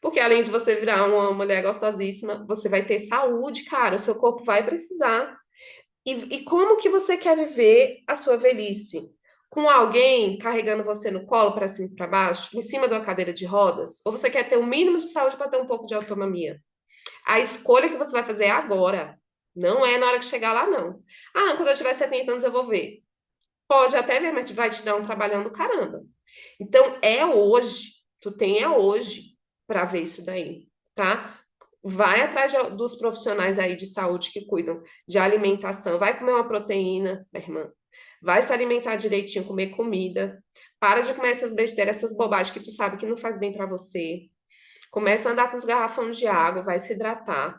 Porque além de você virar uma mulher gostosíssima, você vai ter saúde, cara. O seu corpo vai precisar. E como que você quer viver a sua velhice? Com alguém carregando você no colo para cima e para baixo, em cima de uma cadeira de rodas? Ou você quer ter o mínimo de saúde para ter um pouco de autonomia? A escolha que você vai fazer é agora. Não é na hora que chegar lá, não. Ah, não, quando eu tiver 70 anos eu vou ver. Pode até ver, mas vai te dar um trabalhão do caramba. Então, é hoje. Tu tem é hoje para ver isso daí, tá? Vai atrás dos profissionais aí de saúde que cuidam de alimentação. Vai comer uma proteína, minha irmã. Vai se alimentar direitinho, comer comida. Para de comer essas besteiras, essas bobagens que tu sabe que não faz bem para você. Começa a andar com os garrafões de água, vai se hidratar,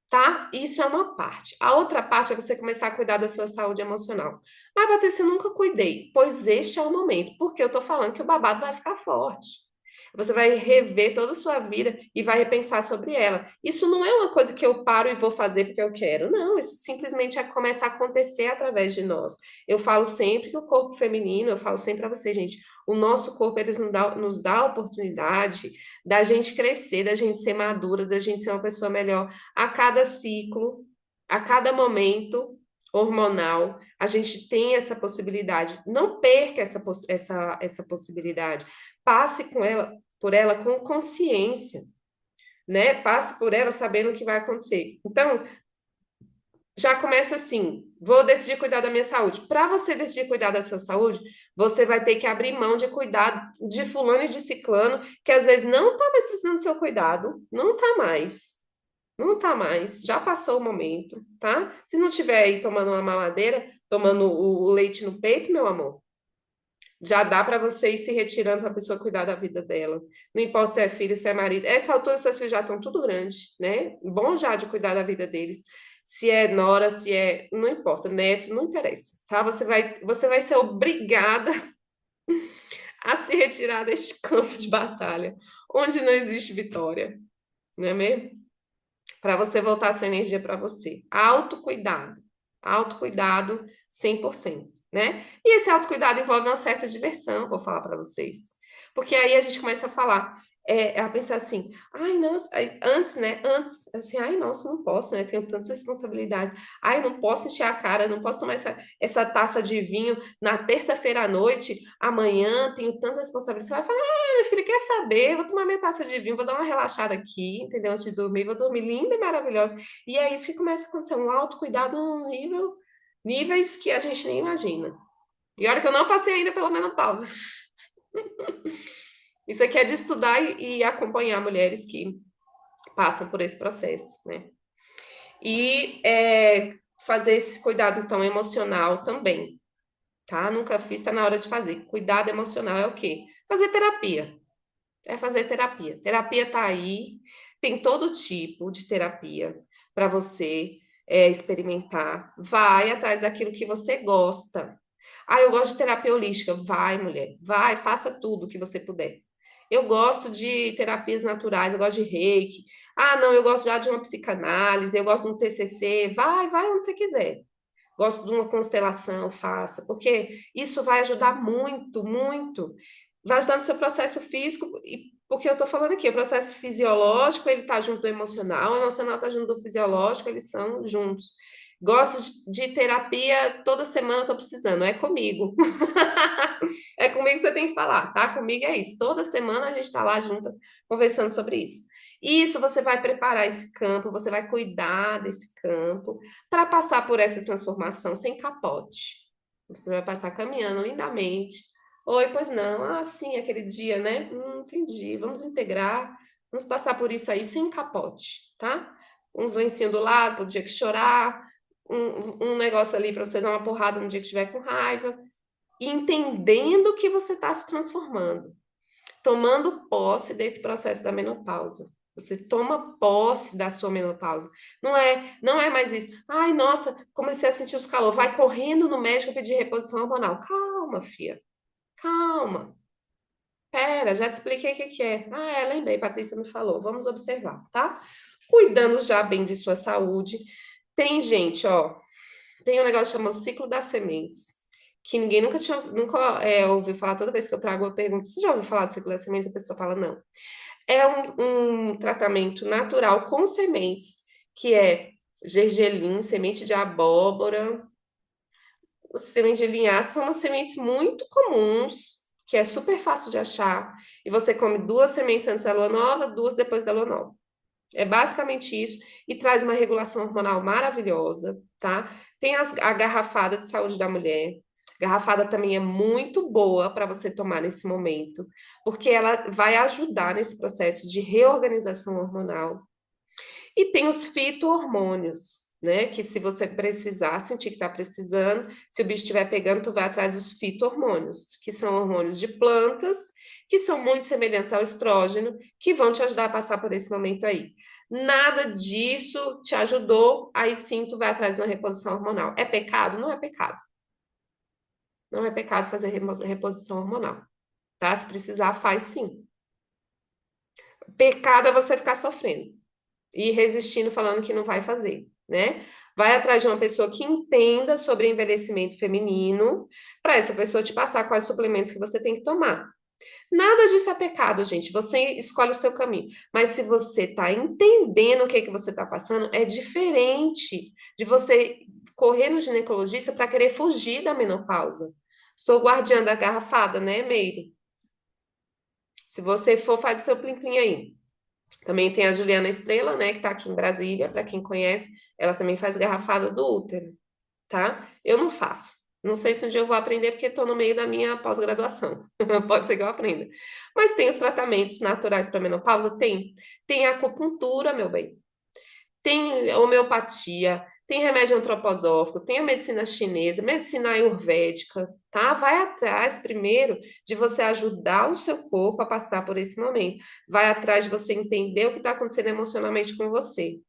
tá? Isso é uma parte. A outra parte é você começar a cuidar da sua saúde emocional. Ah, Patrícia, eu nunca cuidei. Pois este é o momento, porque eu tô falando que o babado vai ficar forte. Você vai rever toda a sua vida e vai repensar sobre ela. Isso não é uma coisa que eu paro e vou fazer porque eu quero. Não, isso simplesmente começa a acontecer através de nós. Eu falo sempre que o corpo feminino, eu falo sempre para você, gente, o nosso corpo eles nos dá a oportunidade da gente crescer, da gente ser madura, da gente ser uma pessoa melhor a cada ciclo, a cada momento hormonal, a gente tem essa possibilidade. Não perca essa possibilidade. Passe por ela com consciência, né? Passe por ela sabendo o que vai acontecer. Então, já começa assim: vou decidir cuidar da minha saúde. Para você decidir cuidar da sua saúde, você vai ter que abrir mão de cuidar de fulano e de ciclano, que às vezes não está mais precisando do seu cuidado, não está mais. Não tá mais, já passou o momento, tá? Se não tiver aí tomando uma mamadeira, tomando o leite no peito, meu amor, já dá para você ir se retirando para a pessoa cuidar da vida dela. Não importa se é filho, se é marido. Essa altura, seus filhos já estão tudo grandes, né? Bom já de cuidar da vida deles. Se é nora, se é. Não importa, neto, não interessa, tá? Você vai ser obrigada a se retirar deste campo de batalha, onde não existe vitória, não é mesmo? Para você voltar a sua energia para você. Autocuidado. Autocuidado 100%, né? E esse autocuidado envolve uma certa diversão, vou falar para vocês. Porque aí a gente começa a falar, a pensar assim, ai, nossa, antes, né? Antes, assim, ai, nossa, não posso, né? Tenho tantas responsabilidades. Ai, não posso encher a cara, não posso tomar essa taça de vinho na terça-feira à noite, amanhã tenho tantas responsabilidades. Você vai falar, meu filho, quer saber? Vou tomar minha taça de vinho, vou dar uma relaxada aqui, entendeu? Antes de dormir, vou dormir linda e maravilhosa. E é isso que começa a acontecer, um autocuidado num níveis que a gente nem imagina. E olha que eu não passei ainda pela menopausa. Isso aqui é de estudar e acompanhar mulheres que passam por esse processo, né? E fazer esse cuidado, então, emocional também, tá? Nunca fiz, tá na hora de fazer. Cuidado emocional é o quê? Fazer terapia. É fazer terapia. Terapia tá aí, tem todo tipo de terapia para você experimentar. Vai atrás daquilo que você gosta. Ah, eu gosto de terapia holística. Vai, mulher, vai, faça tudo o que você puder. Eu gosto de terapias naturais, eu gosto de reiki. Ah, não, eu gosto já de uma psicanálise, eu gosto de um TCC. Vai, vai onde você quiser. gosto de uma constelação, faça, porque isso vai ajudar muito, muito. Vai ajudar no seu processo físico, e porque eu estou falando aqui, o processo fisiológico, ele está junto do emocional, o emocional está junto do fisiológico, eles são juntos. Gosto de terapia, toda semana eu tô precisando, é comigo. É comigo que você tem que falar, tá? Comigo é isso. Toda semana a gente está lá junto conversando sobre isso. Isso você vai preparar esse campo, você vai cuidar desse campo para passar por essa transformação sem capote. Você vai passar caminhando lindamente. Oi, pois não. Ah, sim, aquele dia, né? Entendi. Vamos integrar. Vamos passar por isso aí sem capote, tá? Uns lencinhos do lado pro dia que chorar, um negócio ali para você dar uma porrada no dia que estiver com raiva, e entendendo que você está se transformando, tomando posse desse processo da menopausa. Você toma posse da sua menopausa. Não é mais isso. Ai, nossa, comecei a sentir os calor. Vai correndo no médico pedir reposição hormonal. Calma, filha. Calma. Pera, já te expliquei o que que é. Ah, lembrei, Patrícia me falou. Vamos observar, tá? Cuidando já bem de sua saúde. Tem gente, ó, tem um negócio chamado ciclo das sementes, que ninguém nunca ouviu falar. Toda vez que eu trago, eu pergunto: você já ouviu falar do ciclo das sementes? A pessoa fala: não. É um tratamento natural com sementes, que é gergelim, semente de abóbora, semente de linhaça, são umas sementes muito comuns, que é super fácil de achar, e você come duas sementes antes da lua nova, duas depois da lua nova. É basicamente isso, e traz uma regulação hormonal maravilhosa, tá? Tem a garrafada de saúde da mulher. Garrafada também é muito boa para você tomar nesse momento, porque ela vai ajudar nesse processo de reorganização hormonal. E tem os fito-hormônios, né? Que se você precisar, sentir que está precisando, se o bicho estiver pegando, tu vai atrás dos fito-hormônios, que são hormônios de plantas, que são muito semelhantes ao estrógeno, que vão te ajudar a passar por esse momento aí. Nada disso te ajudou, aí sim tu vai atrás de uma reposição hormonal. É pecado? Não é pecado. Não é pecado fazer reposição hormonal, tá? Se precisar, faz sim. Pecado é você ficar sofrendo e resistindo, falando que não vai fazer, né? Vai atrás de uma pessoa que entenda sobre envelhecimento feminino, para essa pessoa te passar quais suplementos que você tem que tomar. Nada disso é pecado, gente. Você escolhe o seu caminho. Mas se você está entendendo o que que você está passando, é diferente de você correr no ginecologista para querer fugir da menopausa. Sou guardiã da garrafada, né, Meire? Se você for, faz o seu plim-plim aí. Também tem a Juliana Estrela, né, que está aqui em Brasília, para quem conhece, ela também faz garrafada do útero, tá? Eu não faço. Não sei se um dia eu vou aprender, porque estou no meio da minha pós-graduação. Pode ser que eu aprenda. Mas tem os tratamentos naturais para menopausa? Tem. Tem a acupuntura, meu bem. Tem homeopatia, tem remédio antroposófico, tem a medicina chinesa, medicina ayurvédica, tá? Vai atrás primeiro de você ajudar o seu corpo a passar por esse momento. Vai atrás de você entender o que está acontecendo emocionalmente com você.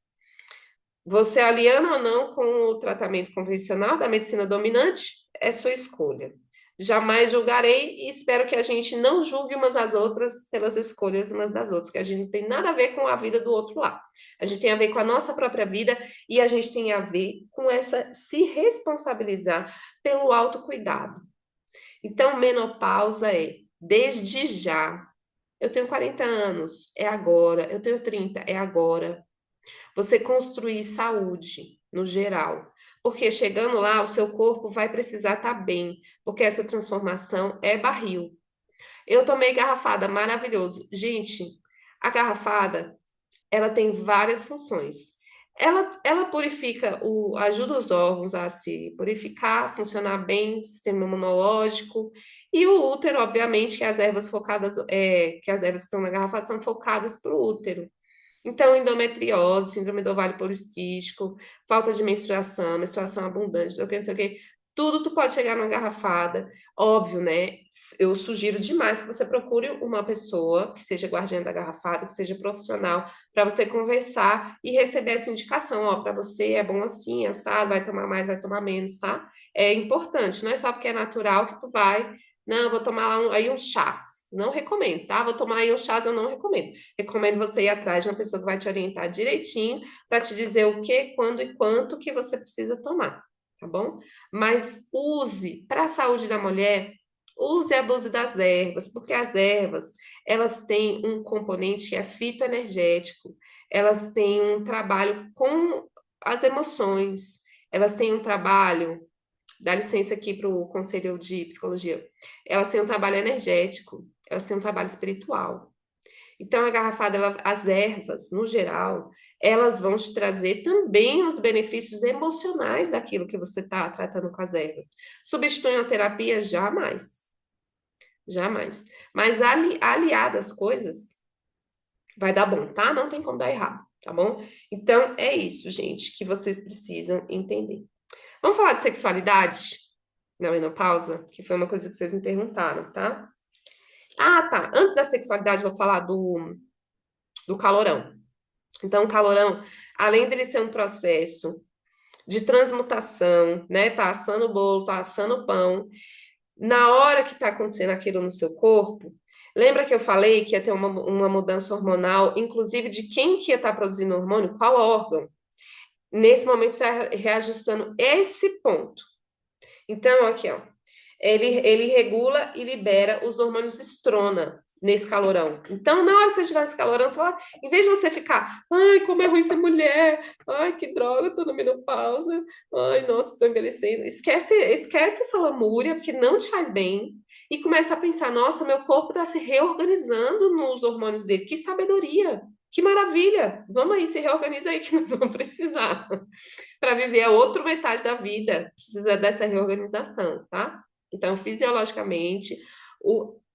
Você aliando ou não com o tratamento convencional da medicina dominante é sua escolha. Jamais julgarei e espero que a gente não julgue umas às outras pelas escolhas umas das outras, que a gente não tem nada a ver com a vida do outro lá. A gente tem a ver com a nossa própria vida e a gente tem a ver com essa se responsabilizar pelo autocuidado. Então, menopausa é desde já. Eu tenho 40 anos, é agora. Eu tenho 30, é agora. Você construir saúde no geral. Porque chegando lá, o seu corpo vai precisar estar bem, porque essa transformação é barril. Eu tomei garrafada, maravilhoso. Gente, a garrafada, ela tem várias funções. Ela purifica, ajuda os órgãos a se purificar, funcionar bem, sistema imunológico. E o útero, obviamente, que as ervas focadas, que as ervas que estão na garrafada são focadas para o útero. Então, endometriose, síndrome do ovário policístico, falta de menstruação, menstruação abundante, não sei o quê, tudo tu pode chegar numa garrafada. Óbvio, né? Eu sugiro demais que você procure uma pessoa que seja guardiã da garrafada, que seja profissional, para você conversar e receber essa indicação, ó, para você é bom assim, assado, vai tomar mais, vai tomar menos, tá? É importante, não é só porque é natural que tu vai, não, eu vou tomar lá aí um chás. Não recomendo, tá? Vou tomar aí um chás, eu não recomendo. Recomendo você ir atrás de uma pessoa que vai te orientar direitinho para te dizer o que, quando e quanto que você precisa tomar, tá bom? Mas use, para a saúde da mulher, use e abuse das ervas, porque as ervas, elas têm um componente que é fitoenergético, elas têm um trabalho com as emoções, elas têm um trabalho, dá licença aqui para o Conselho de Psicologia, elas têm um trabalho energético, elas têm um trabalho espiritual. Então, a garrafada, as ervas, no geral, elas vão te trazer também os benefícios emocionais daquilo que você está tratando com as ervas. Substitui a terapia? Jamais. Jamais. Mas aliar as coisas, vai dar bom, tá? Não tem como dar errado, tá bom? Então, é isso, gente, que vocês precisam entender. Vamos falar de sexualidade na menopausa, que foi uma coisa que vocês me perguntaram, tá? Ah, tá. Antes da sexualidade, eu vou falar do calorão. Então, o calorão, além dele ser um processo de transmutação, né? Tá assando o bolo, tá assando o pão. Na hora que tá acontecendo aquilo no seu corpo, lembra que eu falei que ia ter uma mudança hormonal, inclusive de quem que ia estar produzindo hormônio, qual órgão? Nesse momento, vai reajustando esse ponto. Então, aqui, ó. Ele regula e libera os hormônios estrona nesse calorão. Então, na hora que você estiver nesse calorão, você fala, em vez de você ficar, ai, como é ruim ser mulher, ai, que droga, tô na menopausa, ai, nossa, estou envelhecendo. Esquece essa lamúria, porque não te faz bem, e começa a pensar, nossa, meu corpo está se reorganizando nos hormônios dele. Que sabedoria! Que maravilha! Vamos aí, se reorganiza aí que nós vamos precisar para viver a outra metade da vida. Precisa dessa reorganização, tá? Então, fisiologicamente,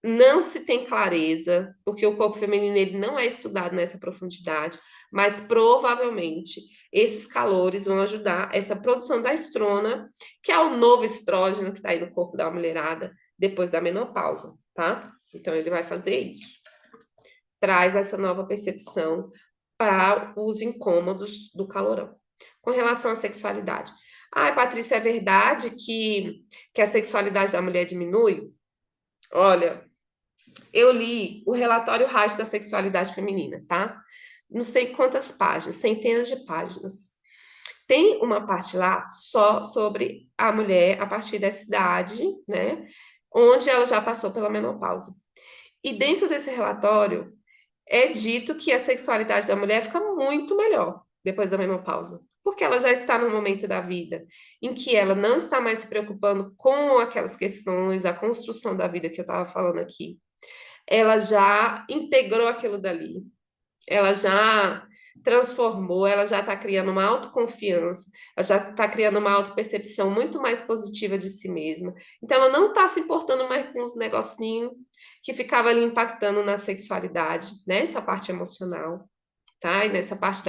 não se tem clareza, porque o corpo feminino ele não é estudado nessa profundidade, mas provavelmente esses calores vão ajudar essa produção da estrona, que é o novo estrógeno que está aí no corpo da mulherada depois da menopausa, tá? Então, ele vai fazer isso. Traz essa nova percepção para os incômodos do calorão. Com relação à sexualidade. Ai, Patrícia, é verdade que a sexualidade da mulher diminui? Olha, eu li o relatório Reich da sexualidade feminina, tá? Não sei quantas páginas, centenas de páginas. Tem uma parte lá só sobre a mulher a partir dessa idade, né? Onde ela já passou pela menopausa. E dentro desse relatório é dito que a sexualidade da mulher fica muito melhor depois da menopausa, porque ela já está no momento da vida em que ela não está mais se preocupando com aquelas questões, a construção da vida que eu estava falando aqui. Ela já integrou aquilo dali, ela já transformou, ela já está criando uma autoconfiança, ela já está criando uma autopercepção muito mais positiva de si mesma. Então, ela não está se importando mais com os negocinhos que ficava ali impactando na sexualidade, né? Essa parte emocional, tá? E nessa parte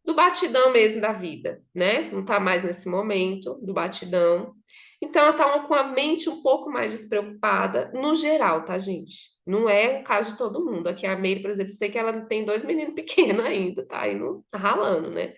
do batidão mesmo da vida, né? Não está mais nesse momento do batidão. Então, ela está com a mente um pouco mais despreocupada, no geral, tá, gente? Não é o caso de todo mundo. Aqui a Meire, por exemplo, sei que ela tem dois meninos pequenos ainda, tá aí tá ralando, né?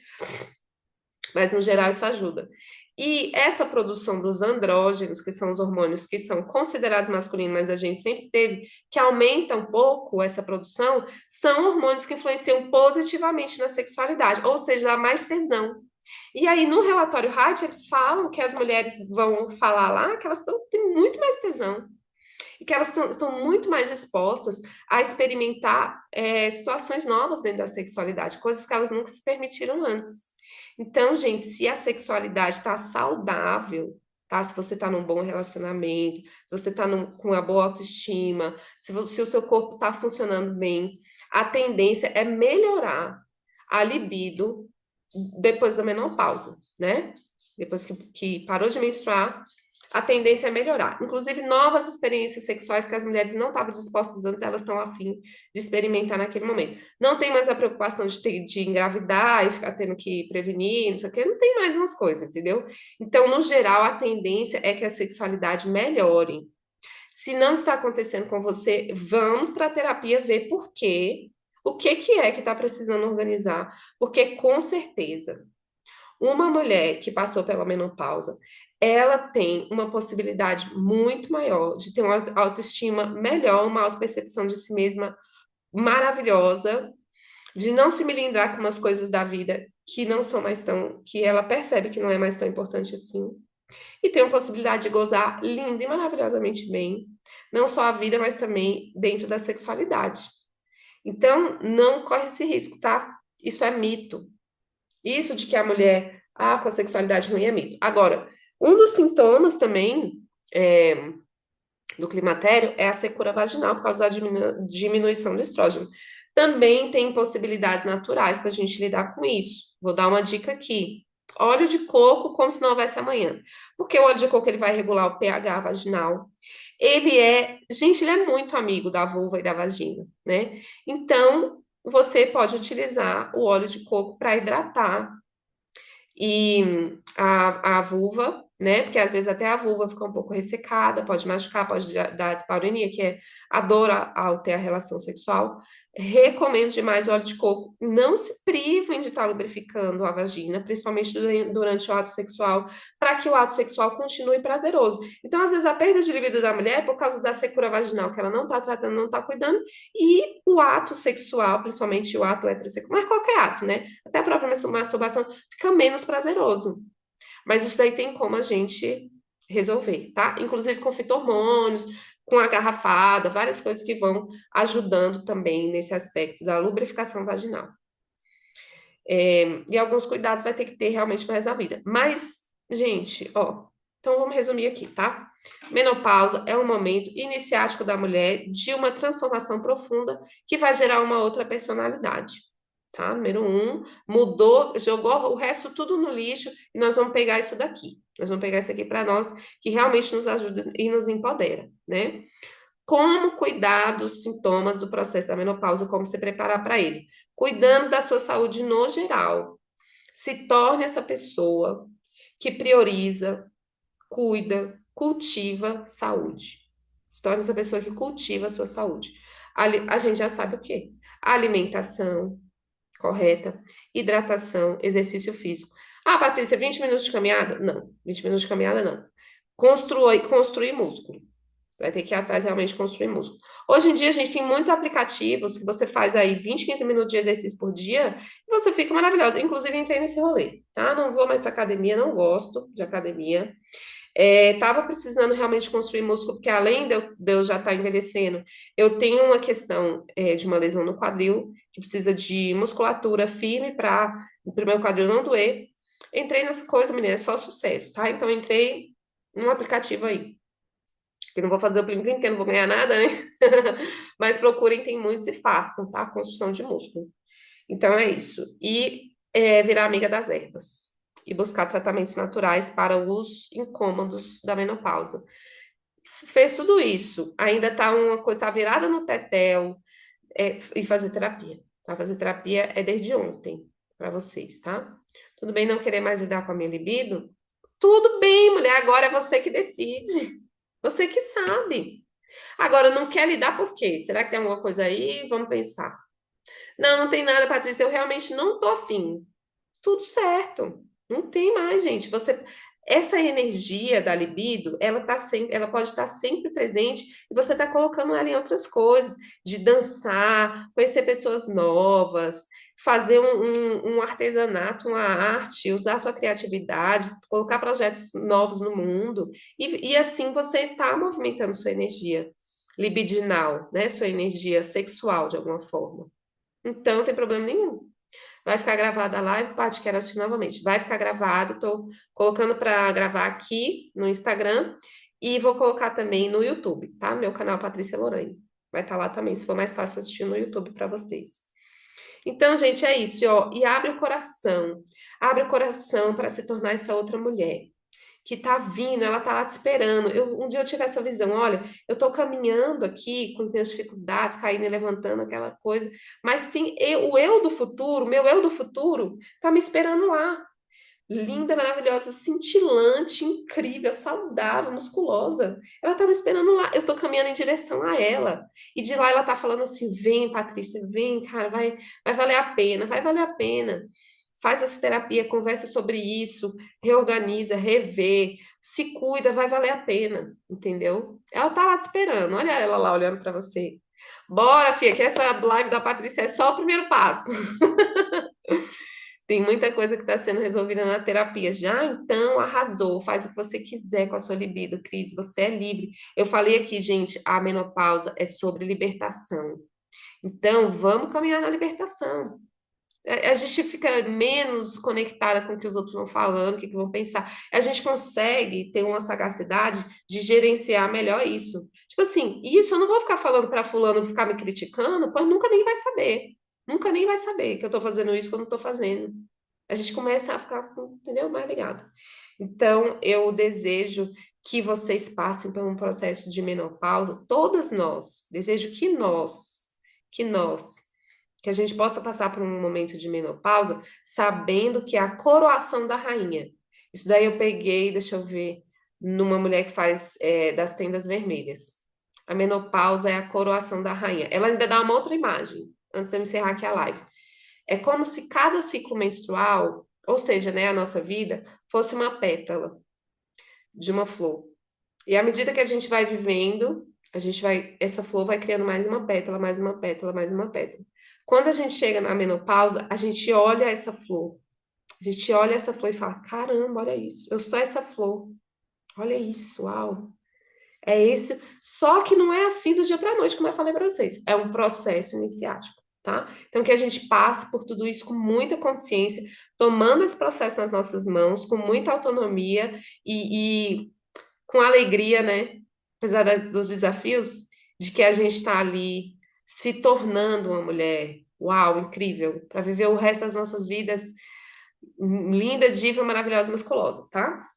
Mas no geral isso ajuda. E essa produção dos andrógenos, que são os hormônios que são considerados masculinos, mas a gente sempre teve, que aumenta um pouco essa produção, são hormônios que influenciam positivamente na sexualidade, ou seja, dá mais tesão. E aí, no relatório Reich, eles falam que as mulheres vão falar lá que elas têm muito mais tesão e que elas estão muito mais dispostas a experimentar situações novas dentro da sexualidade, coisas que elas nunca se permitiram antes. Então, gente, se a sexualidade está saudável, tá? Se você está num bom relacionamento, se você está com uma boa autoestima, se o seu corpo está funcionando bem, a tendência é melhorar a libido depois da menopausa, né? Depois que parou de menstruar, a tendência é melhorar. Inclusive, novas experiências sexuais que as mulheres não estavam dispostas antes, elas estão a fim de experimentar naquele momento. Não tem mais a preocupação de engravidar e ficar tendo que prevenir, não sei o quê, não tem mais umas coisas, entendeu? Então, no geral, a tendência é que a sexualidade melhore. Se não está acontecendo com você, vamos para a terapia ver por quê. O que é que está precisando organizar? Porque, com certeza, uma mulher que passou pela menopausa, ela tem uma possibilidade muito maior de ter uma autoestima melhor, uma autopercepção de si mesma maravilhosa, de não se melindrar com umas coisas da vida que não são mais tão, que ela percebe que não é mais tão importante assim. E tem a possibilidade de gozar linda e maravilhosamente bem, não só a vida, mas também dentro da sexualidade. Então, não corre esse risco, tá? Isso é mito. Isso de que a mulher, com a sexualidade ruim é mito. Agora, um dos sintomas também é, do climatério é a secura vaginal, por causa da diminuição do estrógeno. Também tem possibilidades naturais para a gente lidar com isso. Vou dar uma dica aqui. Óleo de coco como se não houvesse amanhã. Porque o óleo de coco ele vai regular o pH vaginal. Gente, ele é muito amigo da vulva e da vagina, né? Então, você pode utilizar o óleo de coco para hidratar e a vulva, né? Porque às vezes até a vulva fica um pouco ressecada, pode machucar, pode dar dispareunia, que é a dor ao ter a relação sexual. Recomendo demais o óleo de coco. Não se privem de estar lubrificando a vagina, principalmente durante o ato sexual, para que o ato sexual continue prazeroso. Então, às vezes, a perda de libido da mulher é por causa da secura vaginal, que ela não está tratando, não está cuidando, e o ato sexual, principalmente o ato heterossexual, mas qualquer ato, né? Até a própria masturbação fica menos prazeroso. Mas isso daí tem como a gente resolver, tá? Inclusive com fito-hormônios, com a garrafada, várias coisas que vão ajudando também nesse aspecto da lubrificação vaginal. E alguns cuidados vai ter que ter realmente mais na vida. Mas, gente, ó, então vamos resumir aqui, tá? Menopausa é um momento iniciático da mulher de uma transformação profunda que vai gerar uma outra personalidade. Tá? Número um, mudou, jogou o resto tudo no lixo e nós vamos pegar isso daqui. Nós vamos pegar isso aqui para nós, que realmente nos ajuda e nos empodera, né? Como cuidar dos sintomas do processo da menopausa, como se preparar para ele? Cuidando da sua saúde no geral. Se torne essa pessoa que prioriza, cuida, cultiva saúde. Se torne essa pessoa que cultiva a sua saúde. A gente já sabe o quê? Alimentação correta, hidratação, exercício físico. Patrícia, 20 minutos de caminhada? Não, 20 minutos de caminhada não. Construir músculo. Vai ter que ir atrás realmente construir músculo. Hoje em dia a gente tem muitos aplicativos que você faz aí 20, 15 minutos de exercício por dia e você fica maravilhosa. Inclusive entrei nesse rolê, tá? Não vou mais pra academia, não gosto de academia. Tava precisando realmente construir músculo, porque além de eu já estar envelhecendo, eu tenho uma questão de uma lesão no quadril, que precisa de musculatura firme para o meu quadril não doer. Entrei nessa coisa, menina, é só sucesso, tá? Então entrei num aplicativo aí, que não vou fazer o plim plim, porque eu não vou ganhar nada, né? Mas procurem, tem muitos e façam, tá? Construção de músculo. Então é isso. E virar amiga das ervas. E buscar tratamentos naturais para os incômodos da menopausa. Fez tudo isso, ainda tá uma coisa, tá virada no tetel, e fazer terapia. Tá? Fazer terapia é desde ontem para vocês, tá? Tudo bem não querer mais lidar com a minha libido? Tudo bem, mulher, agora é você que decide. Você que sabe. Agora, não quer lidar por quê? Será que tem alguma coisa aí? Vamos pensar. Não, não tem nada, Patrícia, eu realmente não tô afim. Tudo certo. Não tem mais, gente. Essa energia da libido, ela pode estar sempre presente e você está colocando ela em outras coisas, de dançar, conhecer pessoas novas, fazer um artesanato, uma arte, usar sua criatividade, colocar projetos novos no mundo e assim você está movimentando sua energia libidinal, né? Sua energia sexual de alguma forma. Então, não tem problema nenhum. Vai ficar gravada a live, Paty, quero assistir novamente. Vai ficar gravado, tô colocando para gravar aqui no Instagram e vou colocar também no YouTube, tá? Meu canal Patrícia Lorraine. Vai estar lá também, se for mais fácil assistir no YouTube para vocês. Então, gente, é isso, ó. E abre o coração. Abre o coração para se tornar essa outra mulher que tá vindo, ela tá lá te esperando. Um dia eu tive essa visão, olha, eu tô caminhando aqui com as minhas dificuldades, caindo e levantando aquela coisa, mas tem o eu do futuro, meu eu do futuro, tá me esperando lá. Linda, maravilhosa, cintilante, incrível, saudável, musculosa. Ela tá me esperando lá. Eu tô caminhando em direção a ela. E de lá ela tá falando assim: vem, Patrícia, vem, cara, vai valer a pena, vai valer a pena. faz essa terapia, conversa sobre isso, reorganiza, revê, se cuida, vai valer a pena, entendeu? Ela tá lá te esperando, olha ela lá olhando pra você. Bora, filha, que essa live da Patrícia é só o primeiro passo. Tem muita coisa que está sendo resolvida na terapia. Já então arrasou, faz o que você quiser com a sua libido, Cris, você é livre. Eu falei aqui, gente, a menopausa é sobre libertação. Então, vamos caminhar na libertação. A gente fica menos conectada com o que os outros vão falando, o que vão pensar. A gente consegue ter uma sagacidade de gerenciar melhor isso. Tipo assim, isso eu não vou ficar falando para fulano ficar me criticando, pois nunca nem vai saber. Nunca nem vai saber que eu tô fazendo isso que eu não tô fazendo. A gente começa a ficar, entendeu? Mais ligado. Então, eu desejo que vocês passem por um processo de menopausa, todas nós. Desejo que nós que a gente possa passar por um momento de menopausa sabendo que é a coroação da rainha. Isso daí eu peguei, deixa eu ver, numa mulher que faz das tendas vermelhas. A menopausa é a coroação da rainha. Ela ainda dá uma outra imagem, antes de eu encerrar aqui a live. É como se cada ciclo menstrual, ou seja, né, a nossa vida, fosse uma pétala de uma flor. E à medida que a gente vai vivendo, essa flor vai criando mais uma pétala, mais uma pétala, mais uma pétala. Quando a gente chega na menopausa, a gente olha essa flor. A gente olha essa flor e fala: caramba, olha isso, eu sou essa flor. Olha isso, uau. É esse. Só que não é assim do dia para a noite, como eu falei para vocês. É um processo iniciático, tá? Então, que a gente passe por tudo isso com muita consciência, tomando esse processo nas nossas mãos, com muita autonomia e com alegria, né? Apesar dos desafios, de que a gente está ali se tornando uma mulher, uau, incrível, para viver o resto das nossas vidas linda, diva, maravilhosa, musculosa, tá?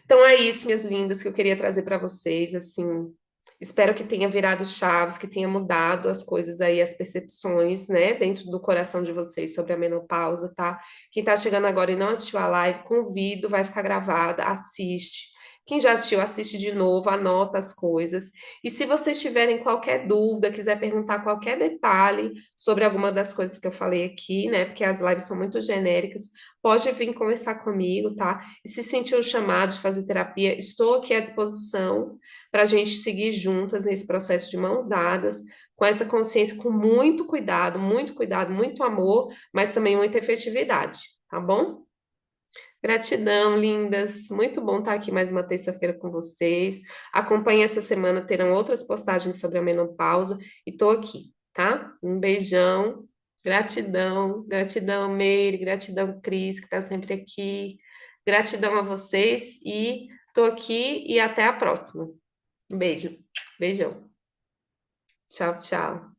Então é isso, minhas lindas, que eu queria trazer para vocês, assim. Espero que tenha virado chaves, que tenha mudado as coisas aí, as percepções, né, dentro do coração de vocês sobre a menopausa, tá? Quem tá chegando agora e não assistiu a live, convido, vai ficar gravada, assiste. Quem já assistiu, assiste de novo, anota as coisas. E se vocês tiverem qualquer dúvida, quiser perguntar qualquer detalhe sobre alguma das coisas que eu falei aqui, né, porque as lives são muito genéricas, pode vir conversar comigo, tá? E se sentiu chamado de fazer terapia, estou aqui à disposição para a gente seguir juntas nesse processo de mãos dadas, com essa consciência, com muito cuidado, muito amor, mas também muita efetividade, tá bom? Gratidão, lindas. Muito bom estar aqui mais uma terça-feira com vocês. Acompanhe essa semana, terão outras postagens sobre a menopausa e tô aqui, tá? Um beijão. Gratidão, gratidão, Meire, gratidão, Cris, que está sempre aqui. Gratidão a vocês e tô aqui e até a próxima. Um beijo. Beijão. Tchau, tchau.